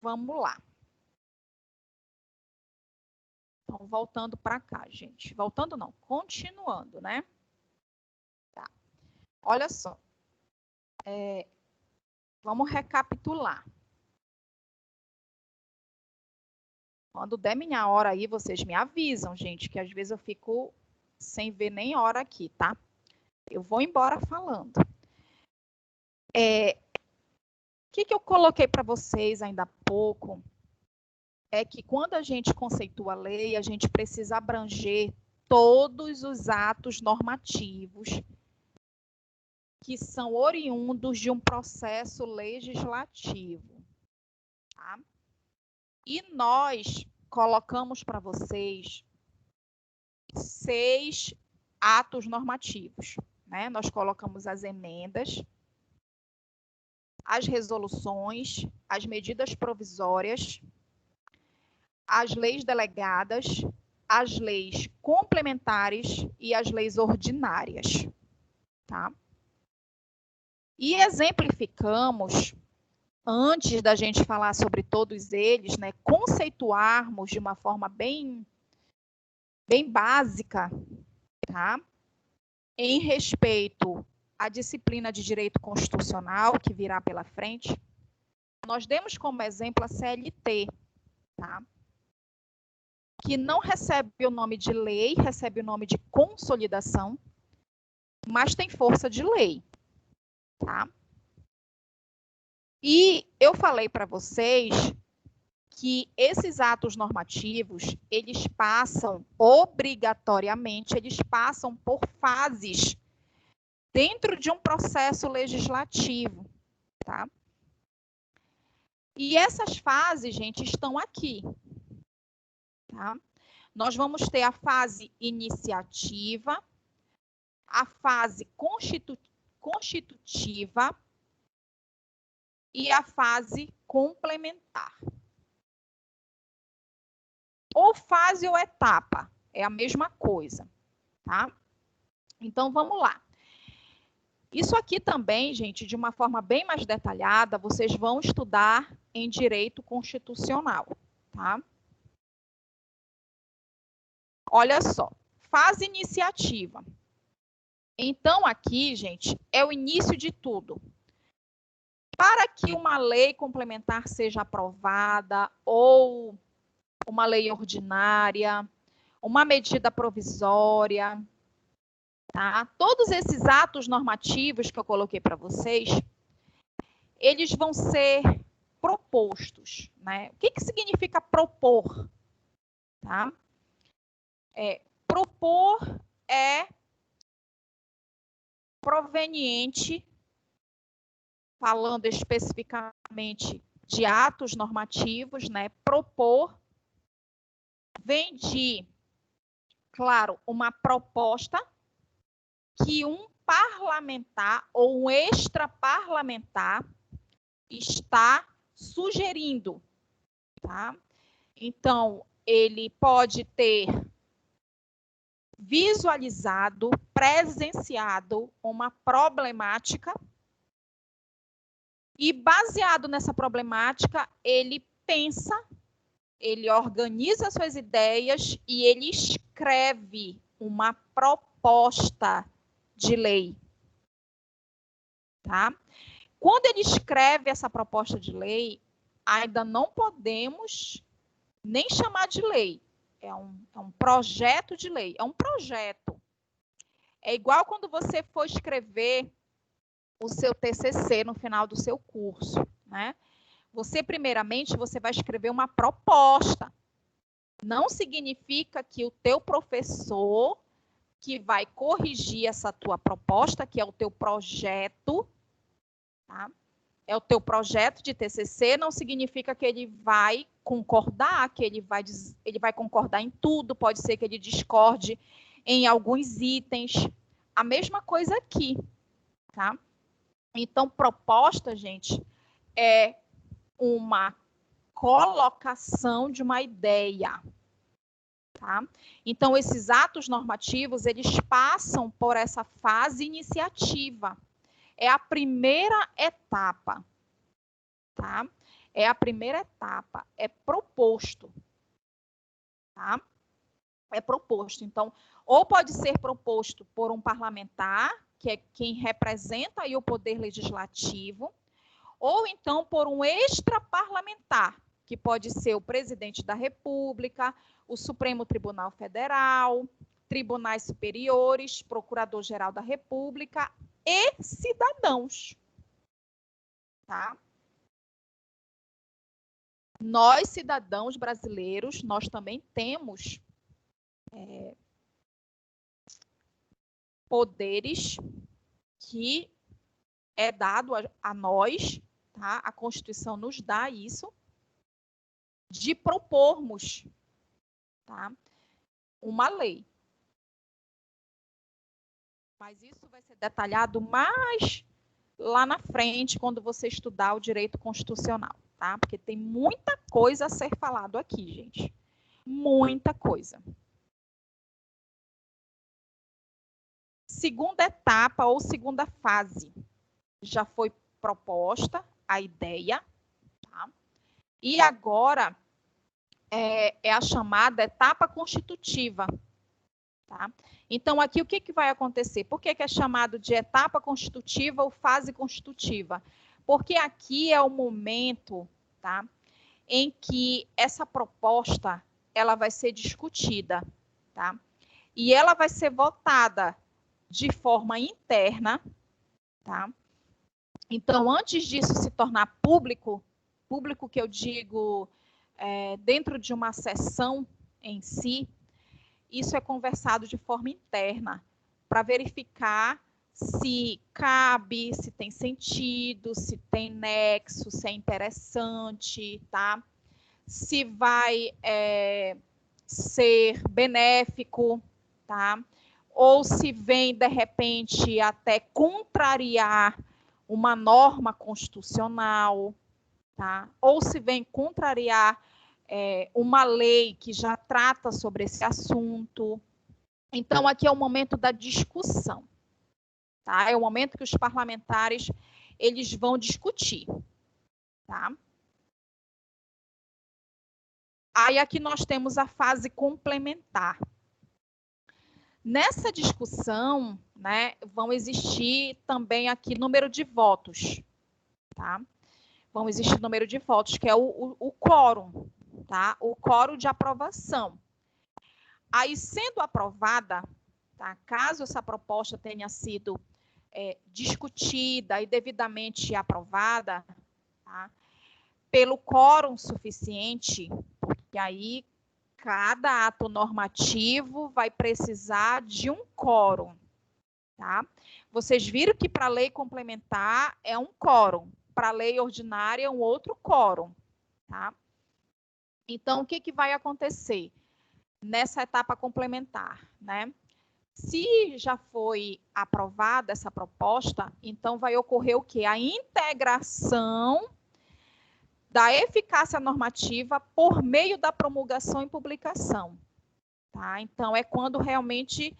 Vamos lá. Então, voltando para cá, gente. Voltando não, continuando, né? Tá. Olha só. Vamos recapitular. Quando der minha hora aí, vocês me avisam, gente, que às vezes eu fico sem ver nem hora aqui, tá? Eu vou embora falando. O que eu coloquei para vocês ainda há pouco é que quando a gente conceitua a lei, a gente precisa abranger todos os atos normativos que são oriundos de um processo legislativo. Tá? E nós colocamos para vocês 6 atos normativos. Né? Nós colocamos as emendas, as resoluções, as medidas provisórias, as leis delegadas, as leis complementares e as leis ordinárias. Tá? E exemplificamos, antes da gente falar sobre todos eles, né, conceituarmos de uma forma bem básica, tá? Em respeito à disciplina de direito constitucional, que virá pela frente, nós demos como exemplo a CLT, tá? Que não recebe o nome de lei, recebe o nome de consolidação, mas tem força de lei, tá? E eu falei para vocês que esses atos normativos, eles passam obrigatoriamente, eles passam por fases dentro de um processo legislativo, tá? E essas fases, gente, estão aqui, tá? Nós vamos ter a fase iniciativa, a fase constitutiva e a fase complementar. Ou fase ou etapa, é a mesma coisa, tá? Então, vamos lá. Isso aqui também, gente, de uma forma bem mais detalhada, vocês vão estudar em direito constitucional, tá? Olha só, fase iniciativa. Então, aqui, gente, é o início de tudo. Para que uma lei complementar seja aprovada ou uma lei ordinária, uma medida provisória, tá? Todos esses atos normativos que eu coloquei para vocês, eles vão ser propostos, né? O que significa propor? Tá? Propor é proveniente, falando especificamente de atos normativos, né? Propor vem de, claro, uma proposta que um parlamentar ou um extraparlamentar está sugerindo, tá? Então, ele pode ter visualizado, presenciado uma problemática e, baseado nessa problemática, ele pensa, ele organiza suas ideias e ele escreve uma proposta de lei, tá? Quando ele escreve essa proposta de lei, ainda não podemos nem chamar de lei. É um projeto de lei, é um projeto. É igual quando você for escrever o seu TCC no final do seu curso, né? Você, primeiramente, você vai escrever uma proposta. Não significa que o teu professor que vai corrigir essa tua proposta, que é o teu projeto, tá? É o teu projeto de TCC, não significa que ele vai concordar, que ele vai concordar em tudo, pode ser que ele discorde em alguns itens. A mesma coisa aqui, tá? Então, proposta, gente, é uma colocação de uma ideia, tá? Então, esses atos normativos, eles passam por essa fase iniciativa. É a primeira etapa, tá? É a primeira etapa, é proposto, tá? É proposto. Então, ou pode ser proposto por um parlamentar, que é quem representa aí o poder legislativo, ou então por um extraparlamentar, que pode ser o presidente da República, o Supremo Tribunal Federal, tribunais superiores, procurador-geral da República e cidadãos, tá? Nós, cidadãos brasileiros, nós também temos poderes que é dado a nós, tá? A Constituição nos dá isso, de propormos, tá? Uma lei. Mas isso vai ser detalhado mais lá na frente, quando você estudar o direito constitucional, tá? Porque tem muita coisa a ser falado aqui, gente. Muita coisa. Segunda etapa ou segunda fase. Já foi proposta a ideia, tá? E agora é a chamada etapa constitutiva, tá? Então, aqui o que vai acontecer? Por que é chamado de etapa constitutiva ou fase constitutiva? Porque aqui é o momento, tá, em que essa proposta ela vai ser discutida, tá? E ela vai ser votada de forma interna, tá? Então, antes disso se tornar público, público que eu digo dentro de uma sessão em si, isso é conversado de forma interna, para verificar se cabe, se tem sentido, se tem nexo, se é interessante, tá? Se vai ser benéfico, tá? Ou se vem, de repente, até contrariar uma norma constitucional, tá? Ou se vem contrariar uma lei que já trata sobre esse assunto. Então, aqui é o momento da discussão, tá? É o momento que os parlamentares eles vão discutir, tá? Aí aqui nós temos a fase complementar. Nessa discussão, né, vão existir também aqui número de votos, tá? Vão existir número de votos, que é o quórum, tá? O quórum de aprovação. Aí, sendo aprovada, tá? Caso essa proposta tenha sido discutida e devidamente aprovada, tá? Pelo quórum suficiente, porque aí cada ato normativo vai precisar de um quórum, tá? Vocês viram que para a lei complementar é um quórum, para a lei ordinária é um outro quórum, tá? Então, o que vai acontecer? nessa etapa complementar, né? Se já foi aprovada essa proposta, então vai ocorrer o quê? A integração da eficácia normativa por meio da promulgação e publicação. Tá? Então, é quando realmente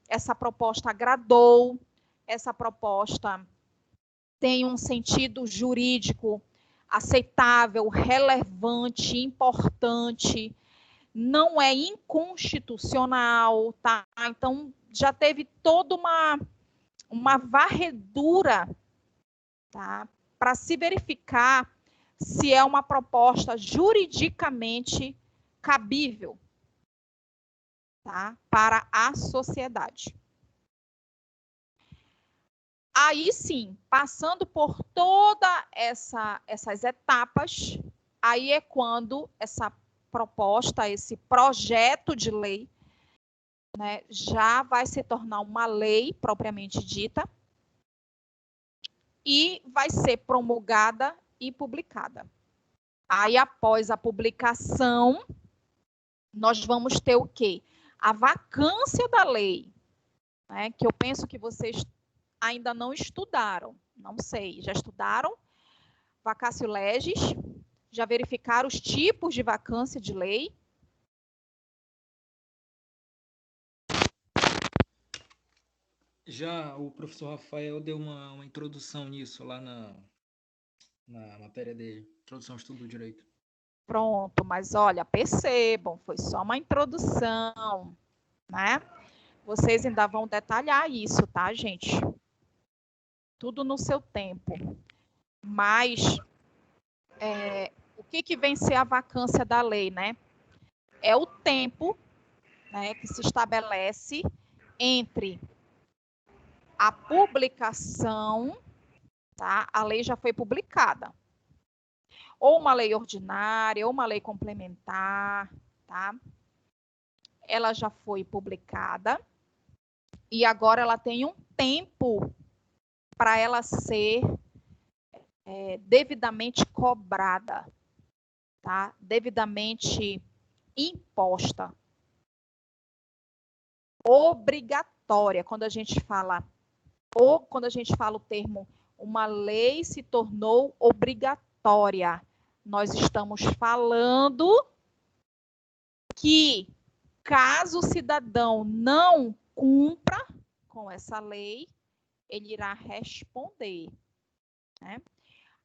essa proposta agradou, essa proposta tem um sentido jurídico aceitável, relevante, importante, não é inconstitucional, tá? Então, já teve toda uma varredura, tá? Para se verificar se é uma proposta juridicamente cabível, tá? Para a sociedade. Aí sim, passando por todas essas etapas, aí é quando essa proposta, esse projeto de lei, né, já vai se tornar uma lei propriamente dita e vai ser promulgada e publicada. Aí, após a publicação, nós vamos ter o quê? A vacância da lei, né, que eu penso que vocês ainda não estudaram, não sei, já estudaram? Vacatio legis, já verificaram os tipos de vacância de lei? Já o professor Rafael deu uma introdução nisso lá na matéria dele, Introdução ao Estudo do Direito. Pronto, mas olha, percebam, foi só uma introdução, né? Vocês ainda vão detalhar isso, tá, gente? Tudo no seu tempo. Mas o que vem ser a vacância da lei, né? É o tempo, né, que se estabelece entre a publicação, tá? A lei já foi publicada. Ou uma lei ordinária, ou uma lei complementar, tá? Ela já foi publicada e agora ela tem um tempo para ela ser devidamente cobrada, tá? Devidamente imposta. Obrigatória, quando a gente fala o termo uma lei se tornou obrigatória, nós estamos falando que caso o cidadão não cumpra com essa lei, ele irá responder, né?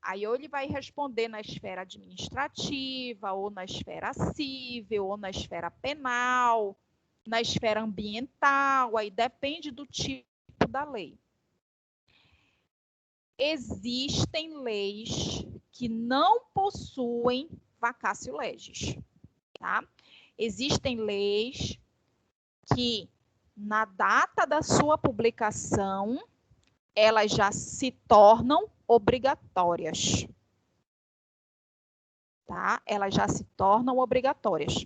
Aí ou ele vai responder na esfera administrativa, ou na esfera civil, ou na esfera penal, na esfera ambiental, aí depende do tipo da lei. Existem leis que não possuem vacatio legis, tá? Existem leis que, na data da sua publicação, elas já se tornam obrigatórias, tá? Elas já se tornam obrigatórias.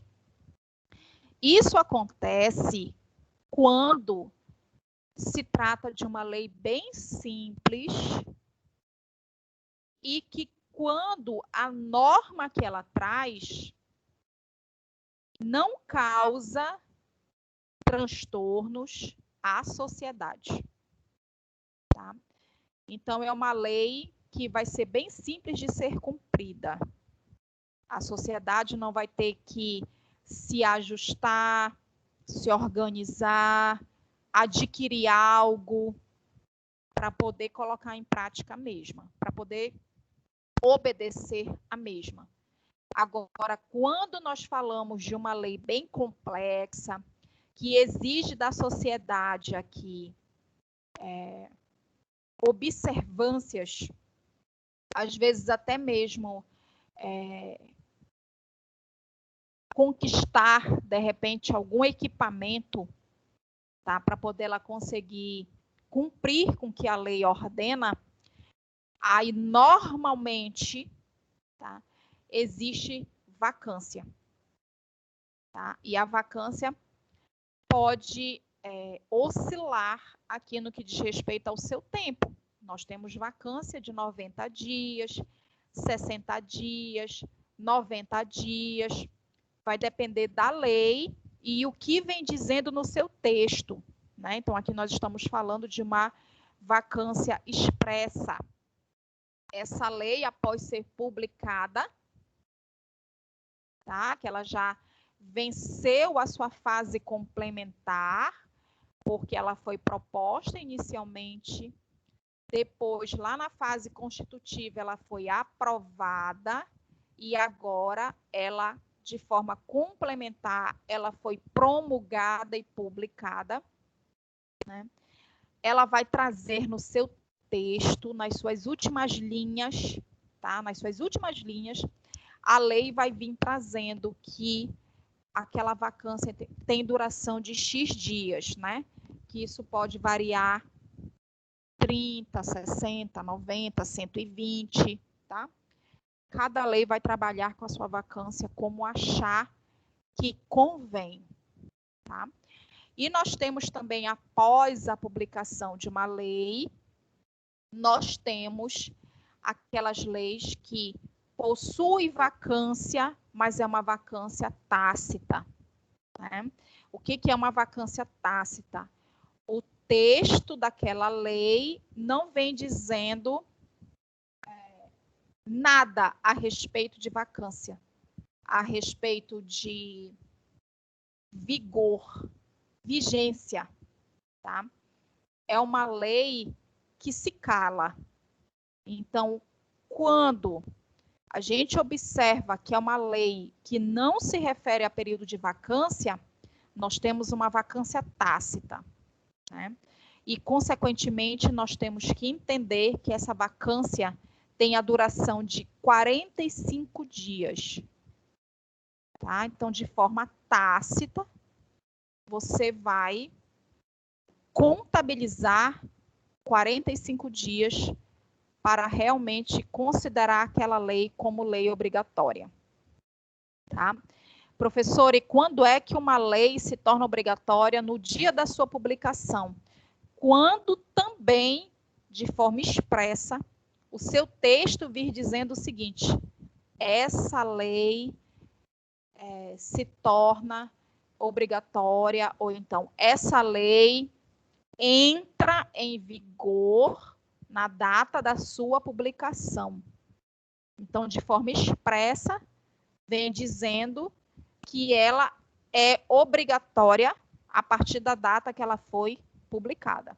Isso acontece quando se trata de uma lei bem simples e que quando a norma que ela traz não causa transtornos à sociedade, tá? Então, é uma lei que vai ser bem simples de ser cumprida. A sociedade não vai ter que se ajustar, se organizar, adquirir algo para poder colocar em prática a mesma, para poder obedecer a mesma. Agora, quando nós falamos de uma lei bem complexa, que exige da sociedade aqui observâncias, às vezes até mesmo conquistar, de repente, algum equipamento, tá, para poder ela conseguir cumprir com o que a lei ordena, aí normalmente, tá, existe vacância, tá? E a vacância pode oscilar aqui no que diz respeito ao seu tempo. Nós temos vacância de 90 dias, 60 dias, 90 dias. vai depender da lei e o que vem dizendo no seu texto, né? Então, aqui nós estamos falando de uma vacância expressa. Essa lei, após ser publicada, tá? Que ela já venceu a sua fase complementar, porque ela foi proposta inicialmente, depois, lá na fase constitutiva, ela foi aprovada e agora ela, de forma complementar, ela foi promulgada e publicada, né? Ela vai trazer no seu texto, nas suas últimas linhas, tá? Nas suas últimas linhas, a lei vai vir trazendo que aquela vacância tem duração de X dias, né? Que isso pode variar 30, 60, 90, 120, tá? Cada lei vai trabalhar com a sua vacância como achar que convém, tá? E nós temos também, após a publicação de uma lei, nós temos aquelas leis que possuem vacância, mas é uma vacância tácita, né? O que é uma vacância tácita? O texto daquela lei não vem dizendo nada a respeito de vacância, a respeito de vigor, vigência, tá? É uma lei que se cala. Então, quando a gente observa que é uma lei que não se refere a período de vacância, nós temos uma vacância tácita, né? E, consequentemente, nós temos que entender que essa vacância tem a duração de 45 dias. Tá? Então, de forma tácita, você vai contabilizar 45 dias para realmente considerar aquela lei como lei obrigatória. Tá? Professor, e quando é que uma lei se torna obrigatória? No dia da sua publicação. Quando também, de forma expressa, o seu texto vir dizendo o seguinte: essa lei se torna obrigatória, ou então, essa lei entra em vigor na data da sua publicação. Então, de forma expressa, vem dizendo que ela é obrigatória a partir da data que ela foi publicada.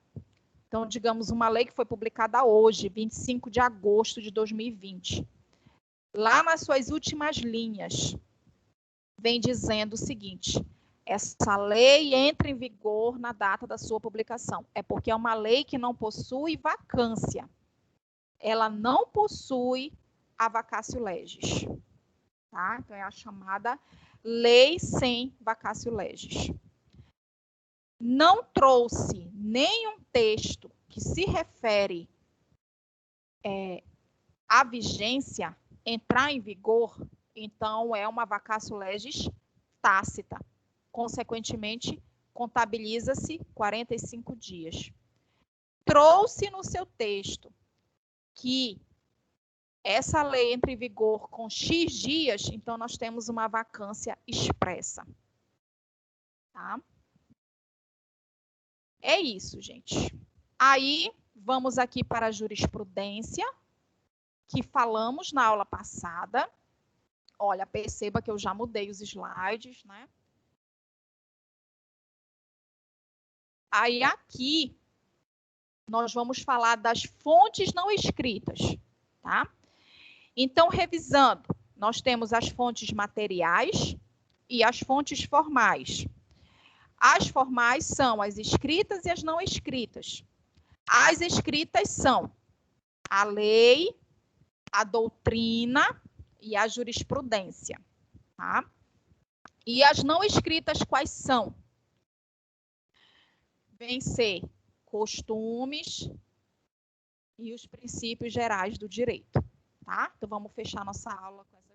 Então, digamos, uma lei que foi publicada hoje, 25 de agosto de 2020. Lá nas suas últimas linhas, vem dizendo o seguinte: essa lei entra em vigor na data da sua publicação. É porque é uma lei que não possui vacância. Ela não possui a vacatio legis. Tá? Então, é a chamada lei sem vacatio legis. Não trouxe nenhum texto que se refere à vigência, entrar em vigor, então é uma vacatio legis tácita. Consequentemente, contabiliza-se 45 dias. Trouxe no seu texto que essa lei entra em vigor com X dias, então nós temos uma vacância expressa. Tá? É isso, gente. Aí, vamos aqui para a jurisprudência, que falamos na aula passada. Olha, perceba que eu já mudei os slides, né? Aí, aqui, nós vamos falar das fontes não escritas, tá? Então, revisando, nós temos as fontes materiais e as fontes formais. As formais são as escritas e as não escritas. As escritas são a lei, a doutrina e a jurisprudência. Tá? E as não escritas quais são? Vêm ser costumes e os princípios gerais do direito. Tá? Então, vamos fechar nossa aula com essas.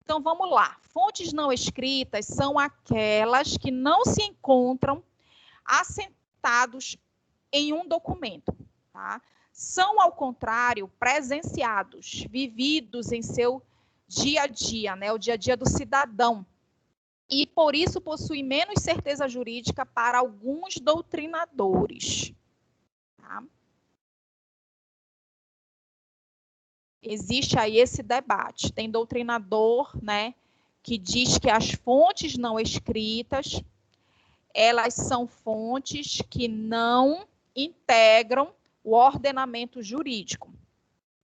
Então, vamos lá. Fontes não escritas são aquelas que não se encontram assentados em um documento. Tá? São, ao contrário, presenciados, vividos em seu dia a dia, né? O dia a dia do cidadão. E, por isso, possui menos certeza jurídica para alguns doutrinadores. Tá? Existe aí esse debate. Tem doutrinador, né, que diz que as fontes não escritas, elas são fontes que não integram o ordenamento jurídico.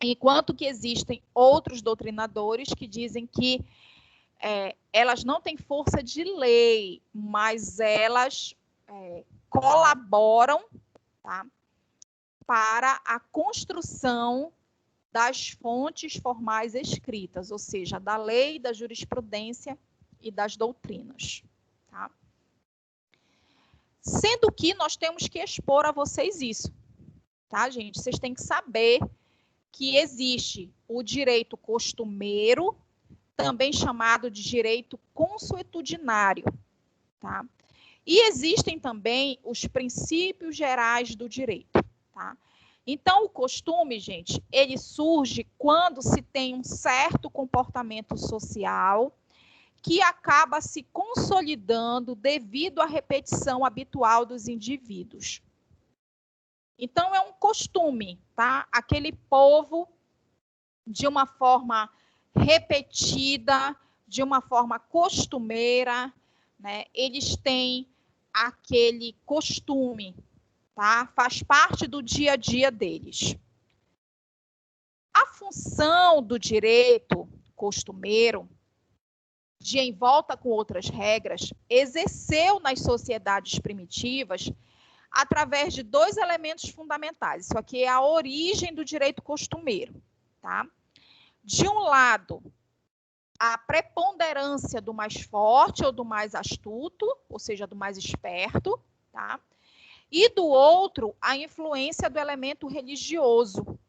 Enquanto que existem outros doutrinadores que dizem que elas não têm força de lei, mas elas colaboram, tá, para a construção das fontes formais escritas, ou seja, da lei, da jurisprudência e das doutrinas. Tá? Sendo que nós temos que expor a vocês isso, tá, gente? Vocês têm que saber que existe o direito costumeiro, também chamado de direito consuetudinário, tá? E existem também os princípios gerais do direito, tá? Então, o costume, gente, ele surge quando se tem um certo comportamento social que acaba se consolidando devido à repetição habitual dos indivíduos. Então, é um costume, tá? Aquele povo, de uma forma repetida, de uma forma costumeira, né? Eles têm aquele costume, tá? Faz parte do dia a dia deles. A função do direito costumeiro, de em volta com outras regras, exerceu nas sociedades primitivas através de dois elementos fundamentais. Isso aqui é a origem do direito costumeiro, tá? De um lado, a preponderância do mais forte ou do mais astuto, ou seja, do mais esperto, tá? E do outro, a influência do elemento religioso.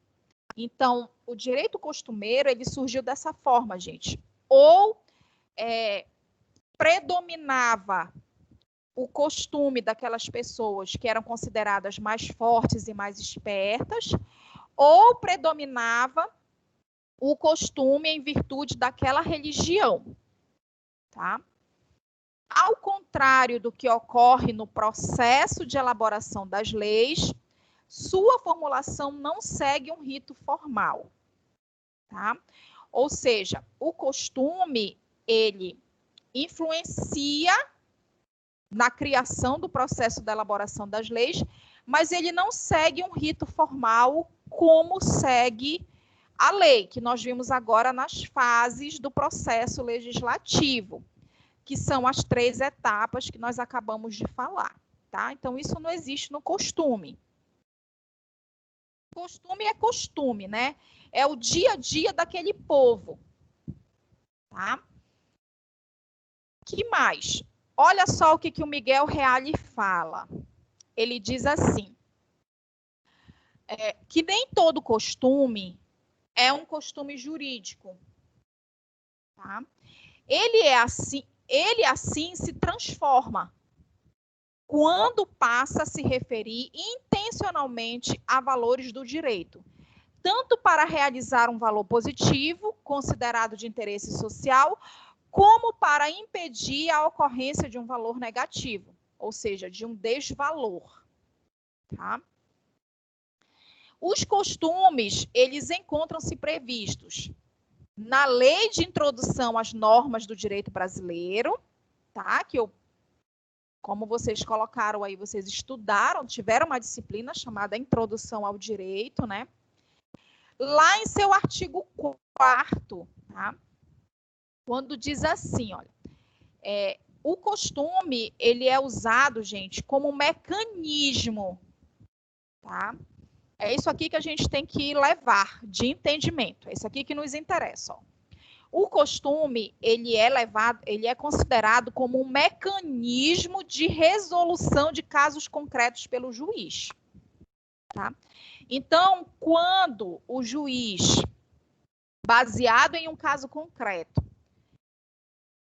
Então, o direito costumeiro, ele surgiu dessa forma, gente. Ou predominava o costume daquelas pessoas que eram consideradas mais fortes e mais espertas, ou predominava o costume em virtude daquela religião, tá? Ao contrário do que ocorre no processo de elaboração das leis, sua formulação não segue um rito formal, tá? Ou seja, o costume, ele influencia na criação do processo da elaboração das leis, mas ele não segue um rito formal como segue a lei, que nós vimos agora nas fases do processo legislativo, que são as 3 etapas que nós acabamos de falar, tá? Então, isso não existe no costume. Costume é costume, né? É o dia a dia daquele povo, tá? Que mais? Olha só o que o Miguel Reale fala. Ele diz assim, que nem todo costume é um costume jurídico, tá? Ele assim se transforma quando passa a se referir intencionalmente a valores do direito, tanto para realizar um valor positivo, considerado de interesse social, como para impedir a ocorrência de um valor negativo, ou seja, de um desvalor, tá? Os costumes, eles encontram-se previstos na Lei de Introdução às Normas do Direito Brasileiro, tá? Que como vocês colocaram aí, vocês estudaram, tiveram uma disciplina chamada Introdução ao Direito, né? Lá em seu artigo 4º, tá? Quando diz assim, olha, o costume, ele é usado, gente, como mecanismo, tá? É isso aqui que a gente tem que levar de entendimento, é isso aqui que nos interessa, ó. O costume, ele é considerado como um mecanismo de resolução de casos concretos pelo juiz, tá? Então, quando o juiz, baseado em um caso concreto,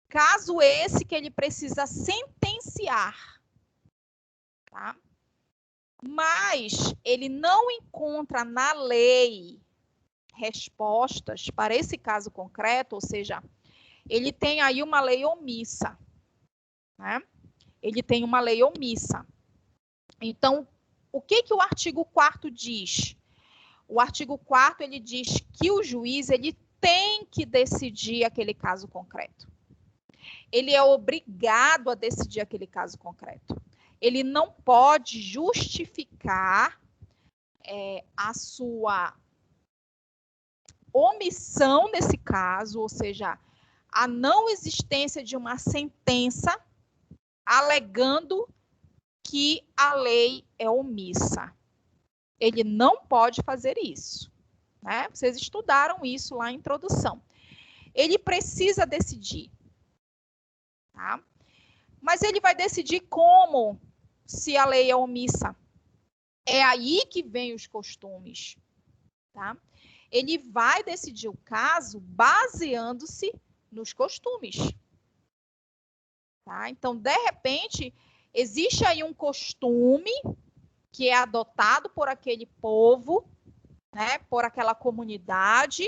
caso esse que ele precisa sentenciar, tá? Mas ele não encontra na lei respostas para esse caso concreto, ou seja, ele tem aí uma lei omissa, né? Ele tem uma lei omissa. Então, o que o artigo 4º diz? O artigo 4º, ele diz que o juiz, ele tem que decidir aquele caso concreto. Ele é obrigado a decidir aquele caso concreto. Ele não pode justificar a sua omissão nesse caso, ou seja, a não existência de uma sentença alegando que a lei é omissa. Ele não pode fazer isso, né? Vocês estudaram isso lá em introdução. Ele precisa decidir, tá? Mas ele vai decidir como, se a lei é omissa. É aí que vem os costumes, tá? Ele vai decidir o caso baseando-se nos costumes, tá? Então, de repente, existe aí um costume que é adotado por aquele povo, né, por aquela comunidade,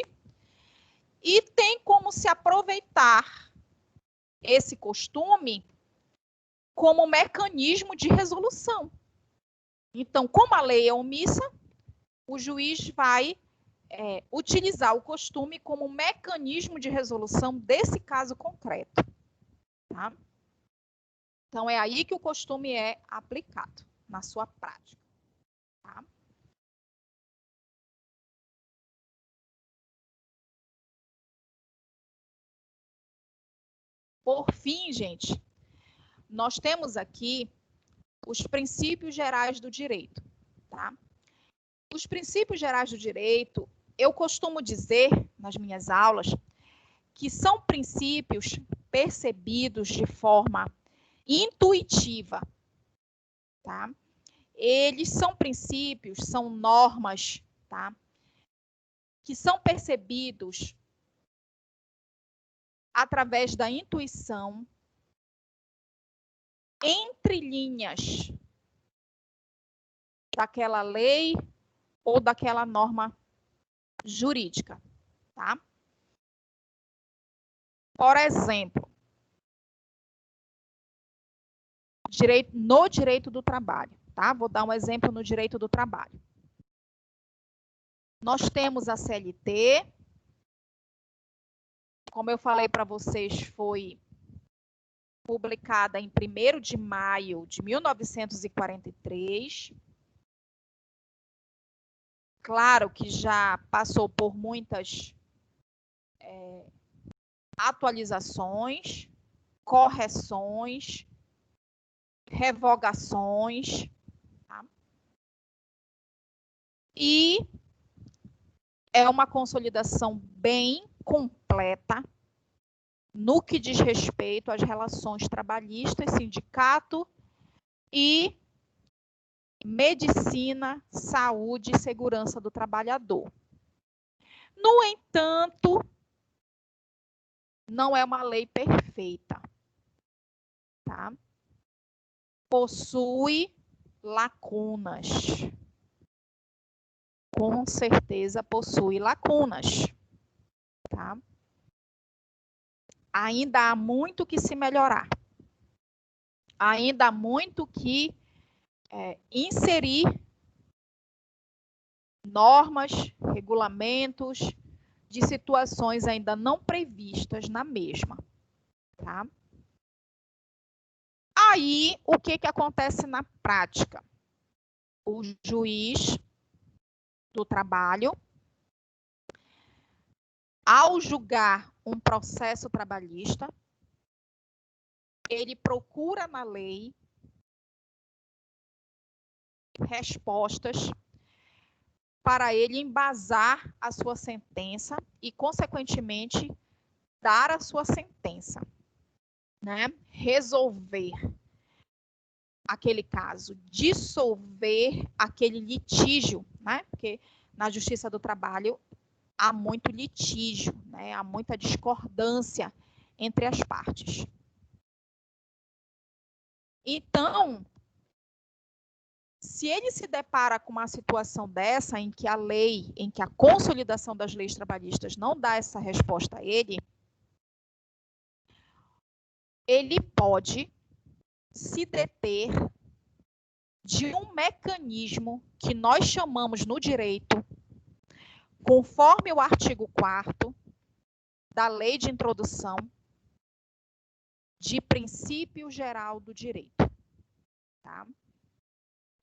e tem como se aproveitar esse costume como mecanismo de resolução. Então, como a lei é omissa, o juiz vai utilizar o costume como mecanismo de resolução desse caso concreto, tá? Então, é aí que o costume é aplicado na sua prática, tá? Por fim, gente, nós temos aqui os princípios gerais do direito, tá? Os princípios gerais do direito, eu costumo dizer nas minhas aulas que são princípios percebidos de forma intuitiva, tá? Eles são princípios, são normas, tá? Que são percebidos através da intuição, entre linhas daquela lei ou daquela norma jurídica, tá? Por exemplo, no direito do trabalho, tá? Vou dar um exemplo no direito do trabalho. Nós temos a CLT, como eu falei para vocês, foi publicada em 1º de maio de 1943. Claro que já passou por muitas atualizações, correções, revogações, tá? E é uma consolidação bem completa no que diz respeito às relações trabalhistas, sindicato e medicina, saúde e segurança do trabalhador. No entanto, não é uma lei perfeita, tá? Possui lacunas. Com certeza possui lacunas, tá? Ainda há muito que se melhorar. Ainda há muito que inserir normas, regulamentos de situações ainda não previstas na mesma, tá? Aí, o que acontece na prática? O juiz do trabalho, ao julgar um processo trabalhista, ele procura na lei respostas para ele embasar a sua sentença e, consequentemente, dar a sua sentença, né? Resolver aquele caso, dissolver aquele litígio, né? Porque na Justiça do Trabalho há muito litígio, né? Há muita discordância entre as partes. Então, se ele se depara com uma situação dessa, em que a consolidação das leis trabalhistas não dá essa resposta a ele, ele pode se deter de um mecanismo que nós chamamos no direito, conforme o artigo 4º da Lei de Introdução, de princípio geral do direito. Tá?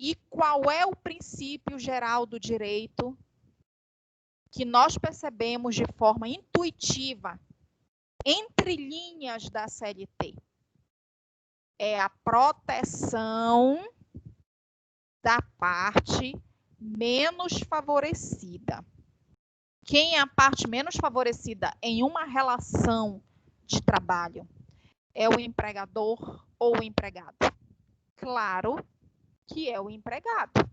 E qual é o princípio geral do direito que nós percebemos de forma intuitiva, entre linhas da CLT? É a proteção da parte menos favorecida. Quem é a parte menos favorecida em uma relação de trabalho? É o empregador ou o empregado? Claro que é o empregado.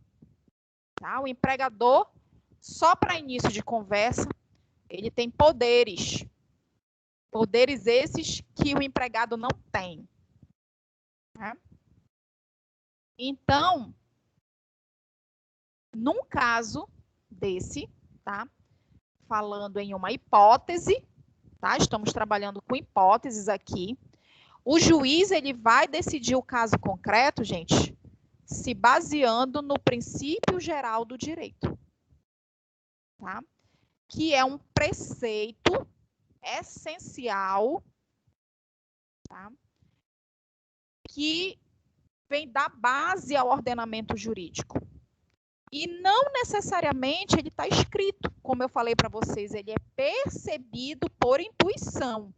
Tá? O empregador, só para início de conversa, ele tem poderes. Poderes esses que o empregado não tem. Tá? Então, num caso desse, tá? Falando em uma hipótese, tá? Estamos trabalhando com hipóteses aqui. O juiz, ele vai decidir o caso concreto, gente, se baseando no princípio geral do direito, tá? Que é um preceito essencial, tá? Que vem da base ao ordenamento jurídico. E não necessariamente ele está escrito, como eu falei para vocês, ele é percebido por intuição.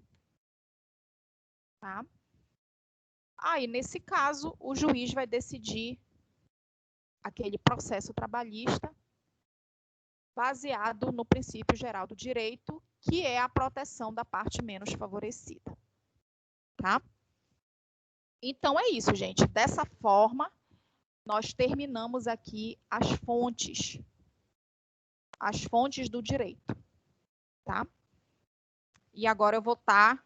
Tá? Aí, nesse caso, o juiz vai decidir aquele processo trabalhista baseado no princípio geral do direito, que é a proteção da parte menos favorecida. Tá? Então, é isso, gente. Dessa forma, nós terminamos aqui as fontes do direito, tá? E agora eu vou estar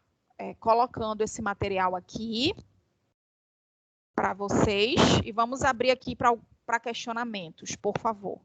colocando esse material aqui para vocês e vamos abrir aqui para questionamentos, por favor.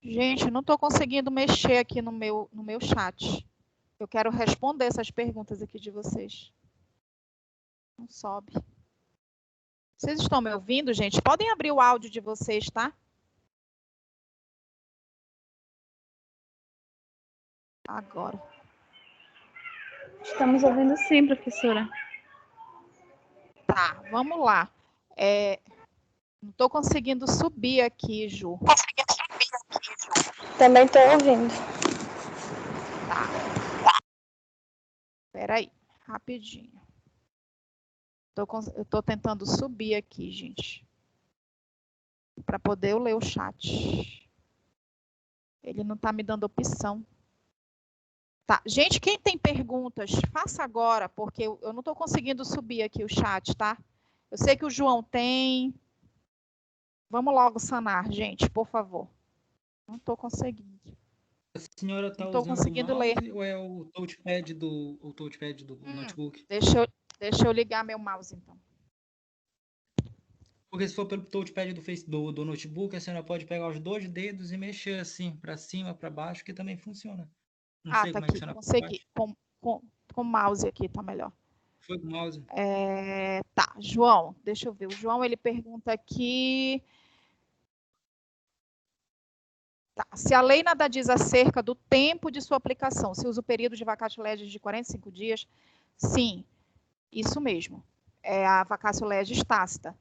Gente, não estou conseguindo mexer aqui no meu chat. Eu quero responder essas perguntas aqui de vocês. Não sobe. Vocês estão me ouvindo, gente? Podem abrir o áudio de vocês, tá? Agora. Estamos ouvindo sim, professora. Tá, vamos lá. Não estou conseguindo subir aqui, Ju. Também estou ouvindo. Tá. Espera aí, rapidinho. Eu estou tentando subir aqui, gente. Para poder eu ler o chat. Ele não está me dando opção. Tá. Gente, quem tem perguntas, faça agora, porque eu não estou conseguindo subir aqui o chat, tá? Eu sei que o João tem. Vamos logo sanar, gente, por favor. Não estou conseguindo. A senhora está Não estou usando conseguindo o mouse ler. ou é o touchpad do notebook? Deixa eu ligar meu mouse, então. Porque se for pelo touchpad do notebook, a senhora pode pegar os 2 dedos e mexer assim, para cima, para baixo, que também funciona. Não sei Tá como é que aqui, funciona. consegui. Com o mouse aqui, tá melhor. Foi com o mouse? Tá, João, deixa eu ver. O João, ele pergunta aqui... Tá. Se a lei nada diz acerca do tempo de sua aplicação, se usa o período de vacatio legis de 45 dias, sim, isso mesmo. É a vacatio legis tácita.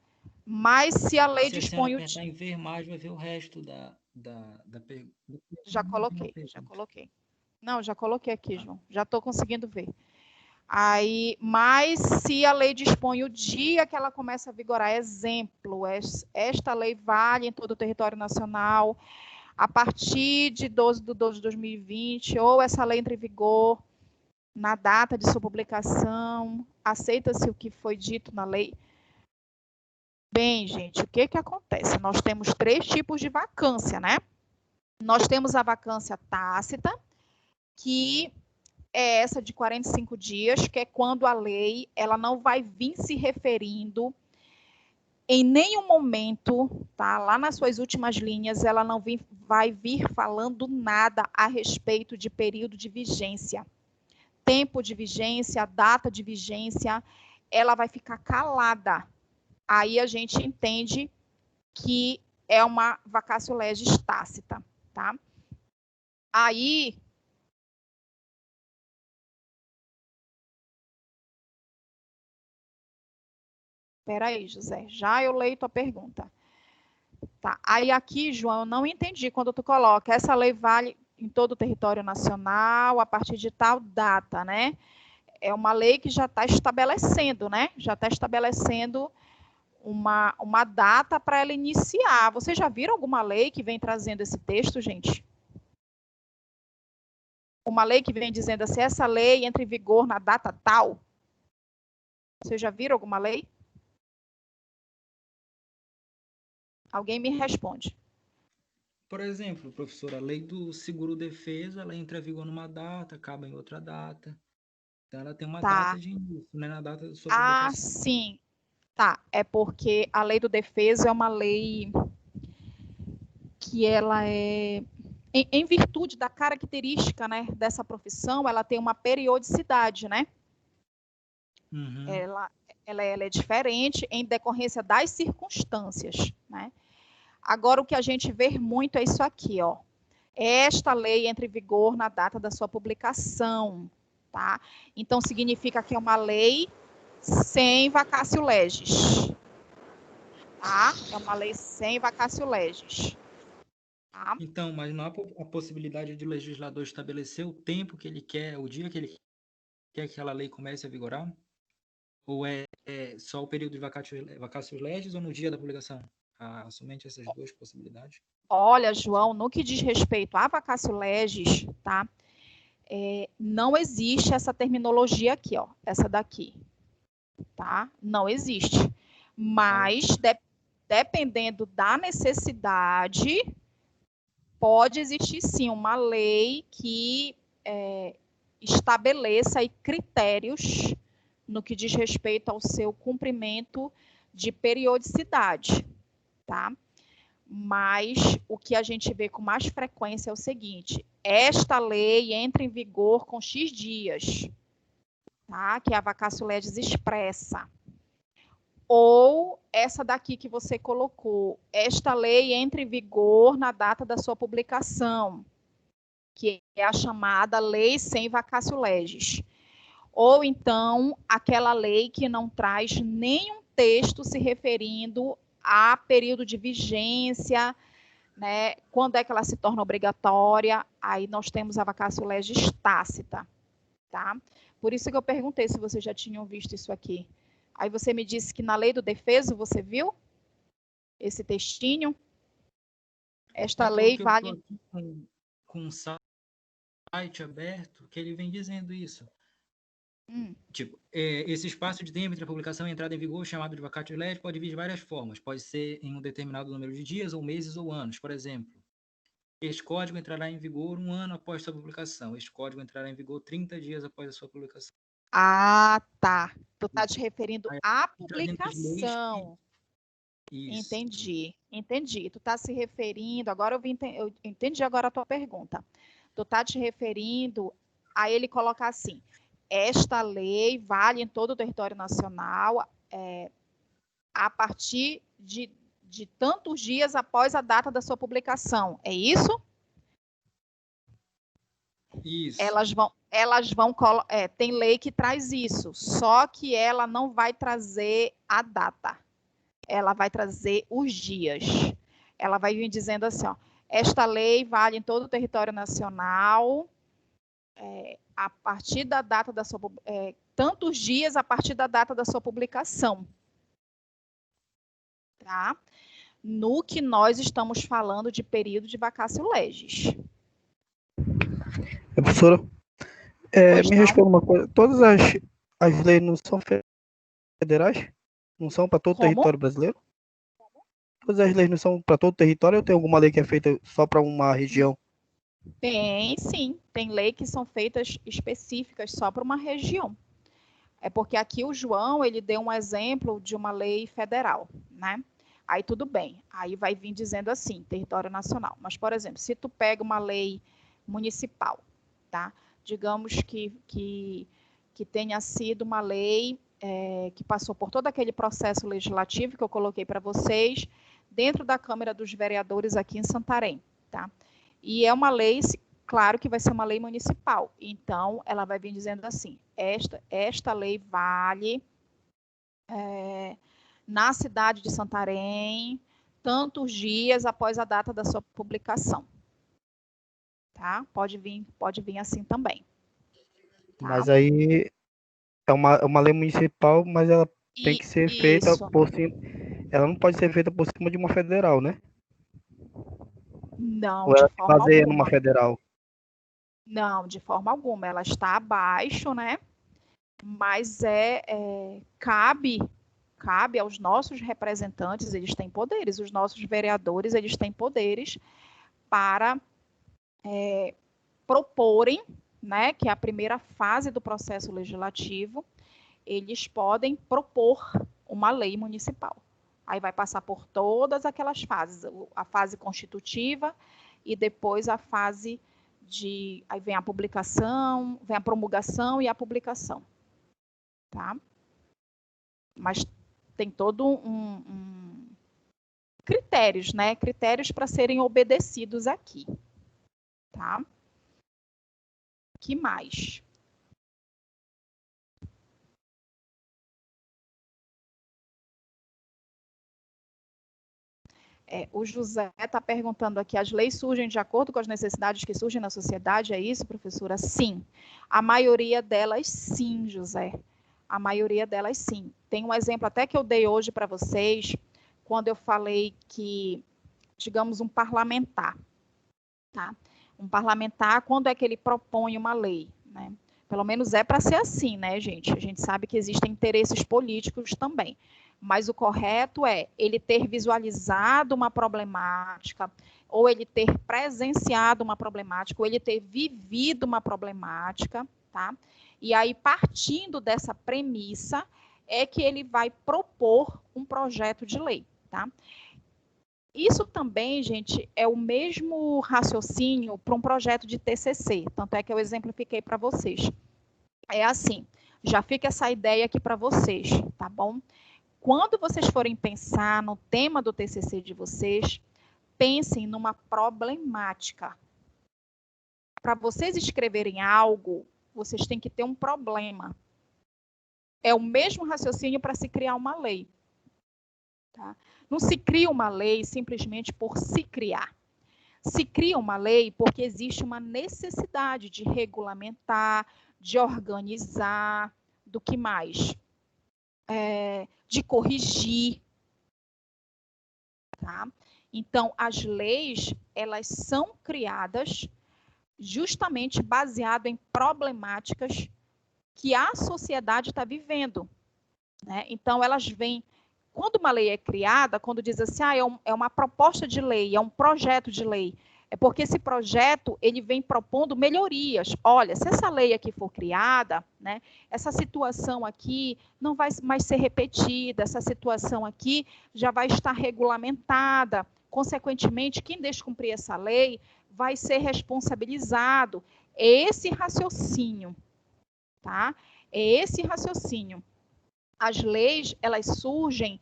Mas se a lei dispõe... Se a senhora apertar em ver mais, vai ver o resto da pergunta. Já coloquei. Não, já coloquei aqui, João. Já estou conseguindo ver. Aí, mas se a lei dispõe o dia que ela começa a vigorar, exemplo, esta lei vale em todo o território nacional a partir de 12/12/2020, ou essa lei entra em vigor na data de sua publicação, aceita-se o que foi dito na lei. Bem, gente, o que acontece? Nós temos 3 tipos de vacância, né? Nós temos a vacância tácita, que é essa de 45 dias, que é quando a lei ela não vai vir se referindo em nenhum momento, tá? Lá nas suas últimas linhas, ela não vai vir falando nada a respeito de período de vigência. Tempo de vigência, data de vigência, ela vai ficar calada. Aí a gente entende que é uma vacatio legis tácita, tá? Aí Peraí, José, já eu leio tua pergunta. Tá. Aí aqui, João, eu não entendi quando tu coloca, essa lei vale em todo o território nacional, a partir de tal data, né? É uma lei que já está estabelecendo, né? Já está estabelecendo uma data para ela iniciar. Vocês já viram alguma lei que vem trazendo esse texto, gente? Uma lei que vem dizendo assim, essa lei entra em vigor na data tal? Vocês já viram alguma lei? Alguém me responde. Por exemplo, professor, a lei do seguro-defesa, ela entra em vigor numa data, acaba em outra data. Então, ela tem uma data de início, né? Na data da sua publicação. Sim. Tá, é porque a lei do defesa é uma lei que ela é, em virtude da característica, né, dessa profissão, ela tem uma periodicidade, né? Uhum. Ela é diferente em decorrência das circunstâncias, né? Agora, o que a gente vê muito é isso aqui, ó. Esta lei entra em vigor na data da sua publicação, tá? Então, significa que é uma lei sem vacatio legis, tá? É uma lei sem vacatio legis. Tá? Então, mas não há a possibilidade de o legislador estabelecer o tempo que ele quer, o dia que ele quer que aquela lei comece a vigorar? Ou é só o período de vacatio legis ou no dia da publicação? Somente essas 2 possibilidades? Olha, João, no que diz respeito a vacatio legis, tá? Não existe essa terminologia aqui, ó, essa daqui, tá? Não existe. Mas, dependendo da necessidade, pode existir sim uma lei que estabeleça aí critérios no que diz respeito ao seu cumprimento de periodicidade, tá? Mas o que a gente vê com mais frequência é o seguinte: esta lei entra em vigor com X dias, tá? Que é a vacatio legis expressa. Ou essa daqui que você colocou, esta lei entra em vigor na data da sua publicação, que é a chamada lei sem vacatio legis. Ou então, aquela lei que não traz nenhum texto se referindo a período de vigência, né? Quando é que ela se torna obrigatória? Aí nós temos a vacatio legis tácita, tá? Por isso que eu perguntei se vocês já tinham visto isso aqui. Aí você me disse que na lei do defeso você viu esse textinho? Esta lei vale... Eu estou com um site aberto que ele vem dizendo isso. Tipo, esse espaço de tempo entre a publicação e a entrada em vigor, chamado de vacatio legis, pode vir de várias formas. Pode ser em um determinado número de dias, ou meses, ou anos. Por exemplo, este código entrará em vigor 1 ano após sua publicação. Este código entrará em vigor 30 dias após a sua publicação. Ah, tá. Tu está te referindo à Trazendo as leis publicação. Isso. Entendi. Tu está se referindo, agora eu entendi agora a tua pergunta. Tu está te referindo a ele colocar assim, esta lei vale em todo o território nacional a partir de tantos dias após a data da sua publicação. É isso? Isso. Tem lei que traz isso, só que ela não vai trazer a data. Ela vai trazer os dias. Ela vai vir dizendo assim, ó, Esta lei vale em todo o território nacional, a partir da data da sua, tantos dias a partir da data da sua publicação. Tá? No que nós estamos falando de período de vacatio legis. Professora, me responda uma coisa. Todas as leis não são federais? Não são para todo o território brasileiro? Todas as leis não são para todo o território ou tem alguma lei que é feita só para uma região? Tem, sim. Tem leis que são feitas específicas só para uma região. É porque aqui o João, ele deu um exemplo de uma lei federal, né? Aí tudo bem. Aí vai vir dizendo assim, território nacional. Mas, por exemplo, se tu pega uma lei municipal, tá? Digamos que tenha sido uma lei que passou por todo aquele processo legislativo que eu coloquei para vocês, dentro da Câmara dos Vereadores aqui em Santarém, tá? E é uma lei, claro que vai ser uma lei municipal. Então, ela vai vir dizendo assim, esta lei vale na cidade de Santarém, tantos dias após a data da sua publicação. Tá? Pode vir assim também. Tá? Mas aí é uma lei municipal, mas ela tem que ser feita por cima. Ela não pode ser feita por cima de uma federal, né? Não, ou ela de se forma baseia alguma. numa federal? Não, de forma alguma. Ela está abaixo, né? Mas cabe aos nossos representantes, eles têm poderes, os nossos vereadores, eles têm poderes para proporem, né, que é a primeira fase do processo legislativo, eles podem propor uma lei municipal. Aí vai passar por todas aquelas fases, a fase constitutiva e depois a fase aí vem a publicação, vem a promulgação e a publicação. Tá? Mas tem todo critérios, né? Critérios para serem obedecidos aqui. Tá? Que mais? O José está perguntando aqui, as leis surgem de acordo com as necessidades que surgem na sociedade, é isso, professora? Sim. A maioria delas, sim, José. A maioria delas, sim. Tem um exemplo até que eu dei hoje para vocês, quando eu falei que, digamos, um parlamentar, tá? Um parlamentar, quando é que ele propõe uma lei, né? Pelo menos é para ser assim, né, gente? A gente sabe que existem interesses políticos também. Mas o correto é ele ter visualizado uma problemática, ou ele ter presenciado uma problemática, ou ele ter vivido uma problemática, tá? E aí, partindo dessa premissa, é que ele vai propor um projeto de lei, tá? Isso também, gente, é o mesmo raciocínio para um projeto de TCC, tanto é que eu exemplifiquei para vocês. É assim, já fica essa ideia aqui para vocês, tá bom? Quando vocês forem pensar no tema do TCC de vocês, pensem numa problemática. Para vocês escreverem algo, vocês têm que ter um problema. É o mesmo raciocínio para se criar uma lei. Tá? Não se cria uma lei simplesmente por se criar. Se cria uma lei porque existe uma necessidade de regulamentar, de organizar, do que mais? De corrigir. Tá? Então, as leis, elas são criadas justamente baseado em problemáticas que a sociedade está vivendo. Né? Então, elas vêm... Quando uma lei é criada, quando diz assim, é uma proposta de lei, é um projeto de lei, é porque esse projeto ele vem propondo melhorias. Olha, se essa lei aqui for criada, né, essa situação aqui não vai mais ser repetida, essa situação aqui já vai estar regulamentada. Consequentemente, quem descumprir essa lei vai ser responsabilizado. É esse raciocínio, tá? É esse raciocínio. As leis, elas surgem,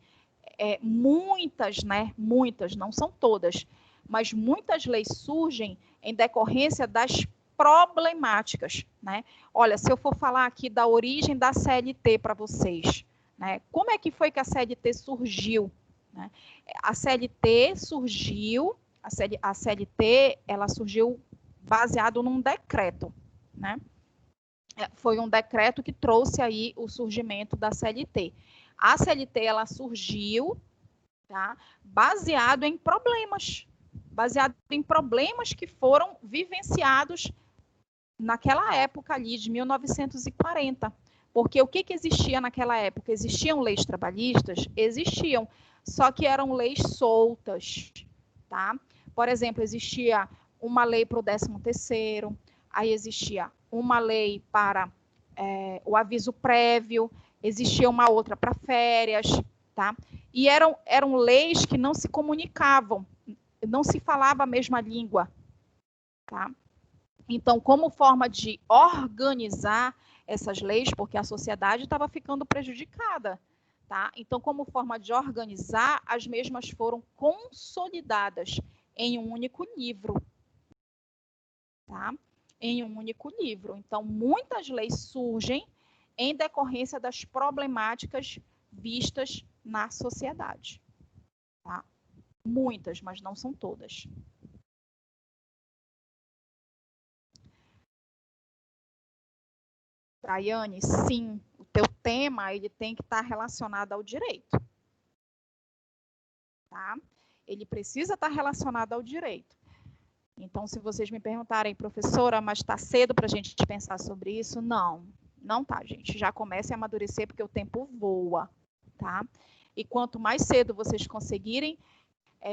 muitas, né? Muitas, não são todas, mas muitas leis surgem em decorrência das problemáticas, né? Olha, se eu for falar aqui da origem da CLT para vocês, né? Como é que foi que a CLT surgiu? Né? A CLT A CLT, ela surgiu baseado num decreto, né? Foi um decreto que trouxe aí o surgimento da CLT. A CLT, ela surgiu, tá, baseado em problemas que foram vivenciados naquela época ali de 1940. Porque o que existia naquela época? Existiam leis trabalhistas? Existiam, só que eram leis soltas, tá? Por exemplo, existia uma lei para o 13º, aí existia uma lei para o aviso prévio, existia uma outra para férias, tá? E eram leis que não se comunicavam, não se falava a mesma língua, tá? Então, como forma de organizar essas leis, porque a sociedade estava ficando prejudicada, tá? Então, como forma de organizar, as mesmas foram consolidadas em um único livro, tá? Em um único livro. Então, muitas leis surgem em decorrência das problemáticas vistas na sociedade, tá? Muitas, mas não são todas. Daiane, sim, o teu tema ele tem que estar relacionado ao direito, tá? Ele precisa estar relacionado ao direito. Então, se vocês me perguntarem, professora, mas está cedo para a gente pensar sobre isso? Não, não tá, gente. Já comece a amadurecer porque o tempo voa, tá? E quanto mais cedo vocês conseguirem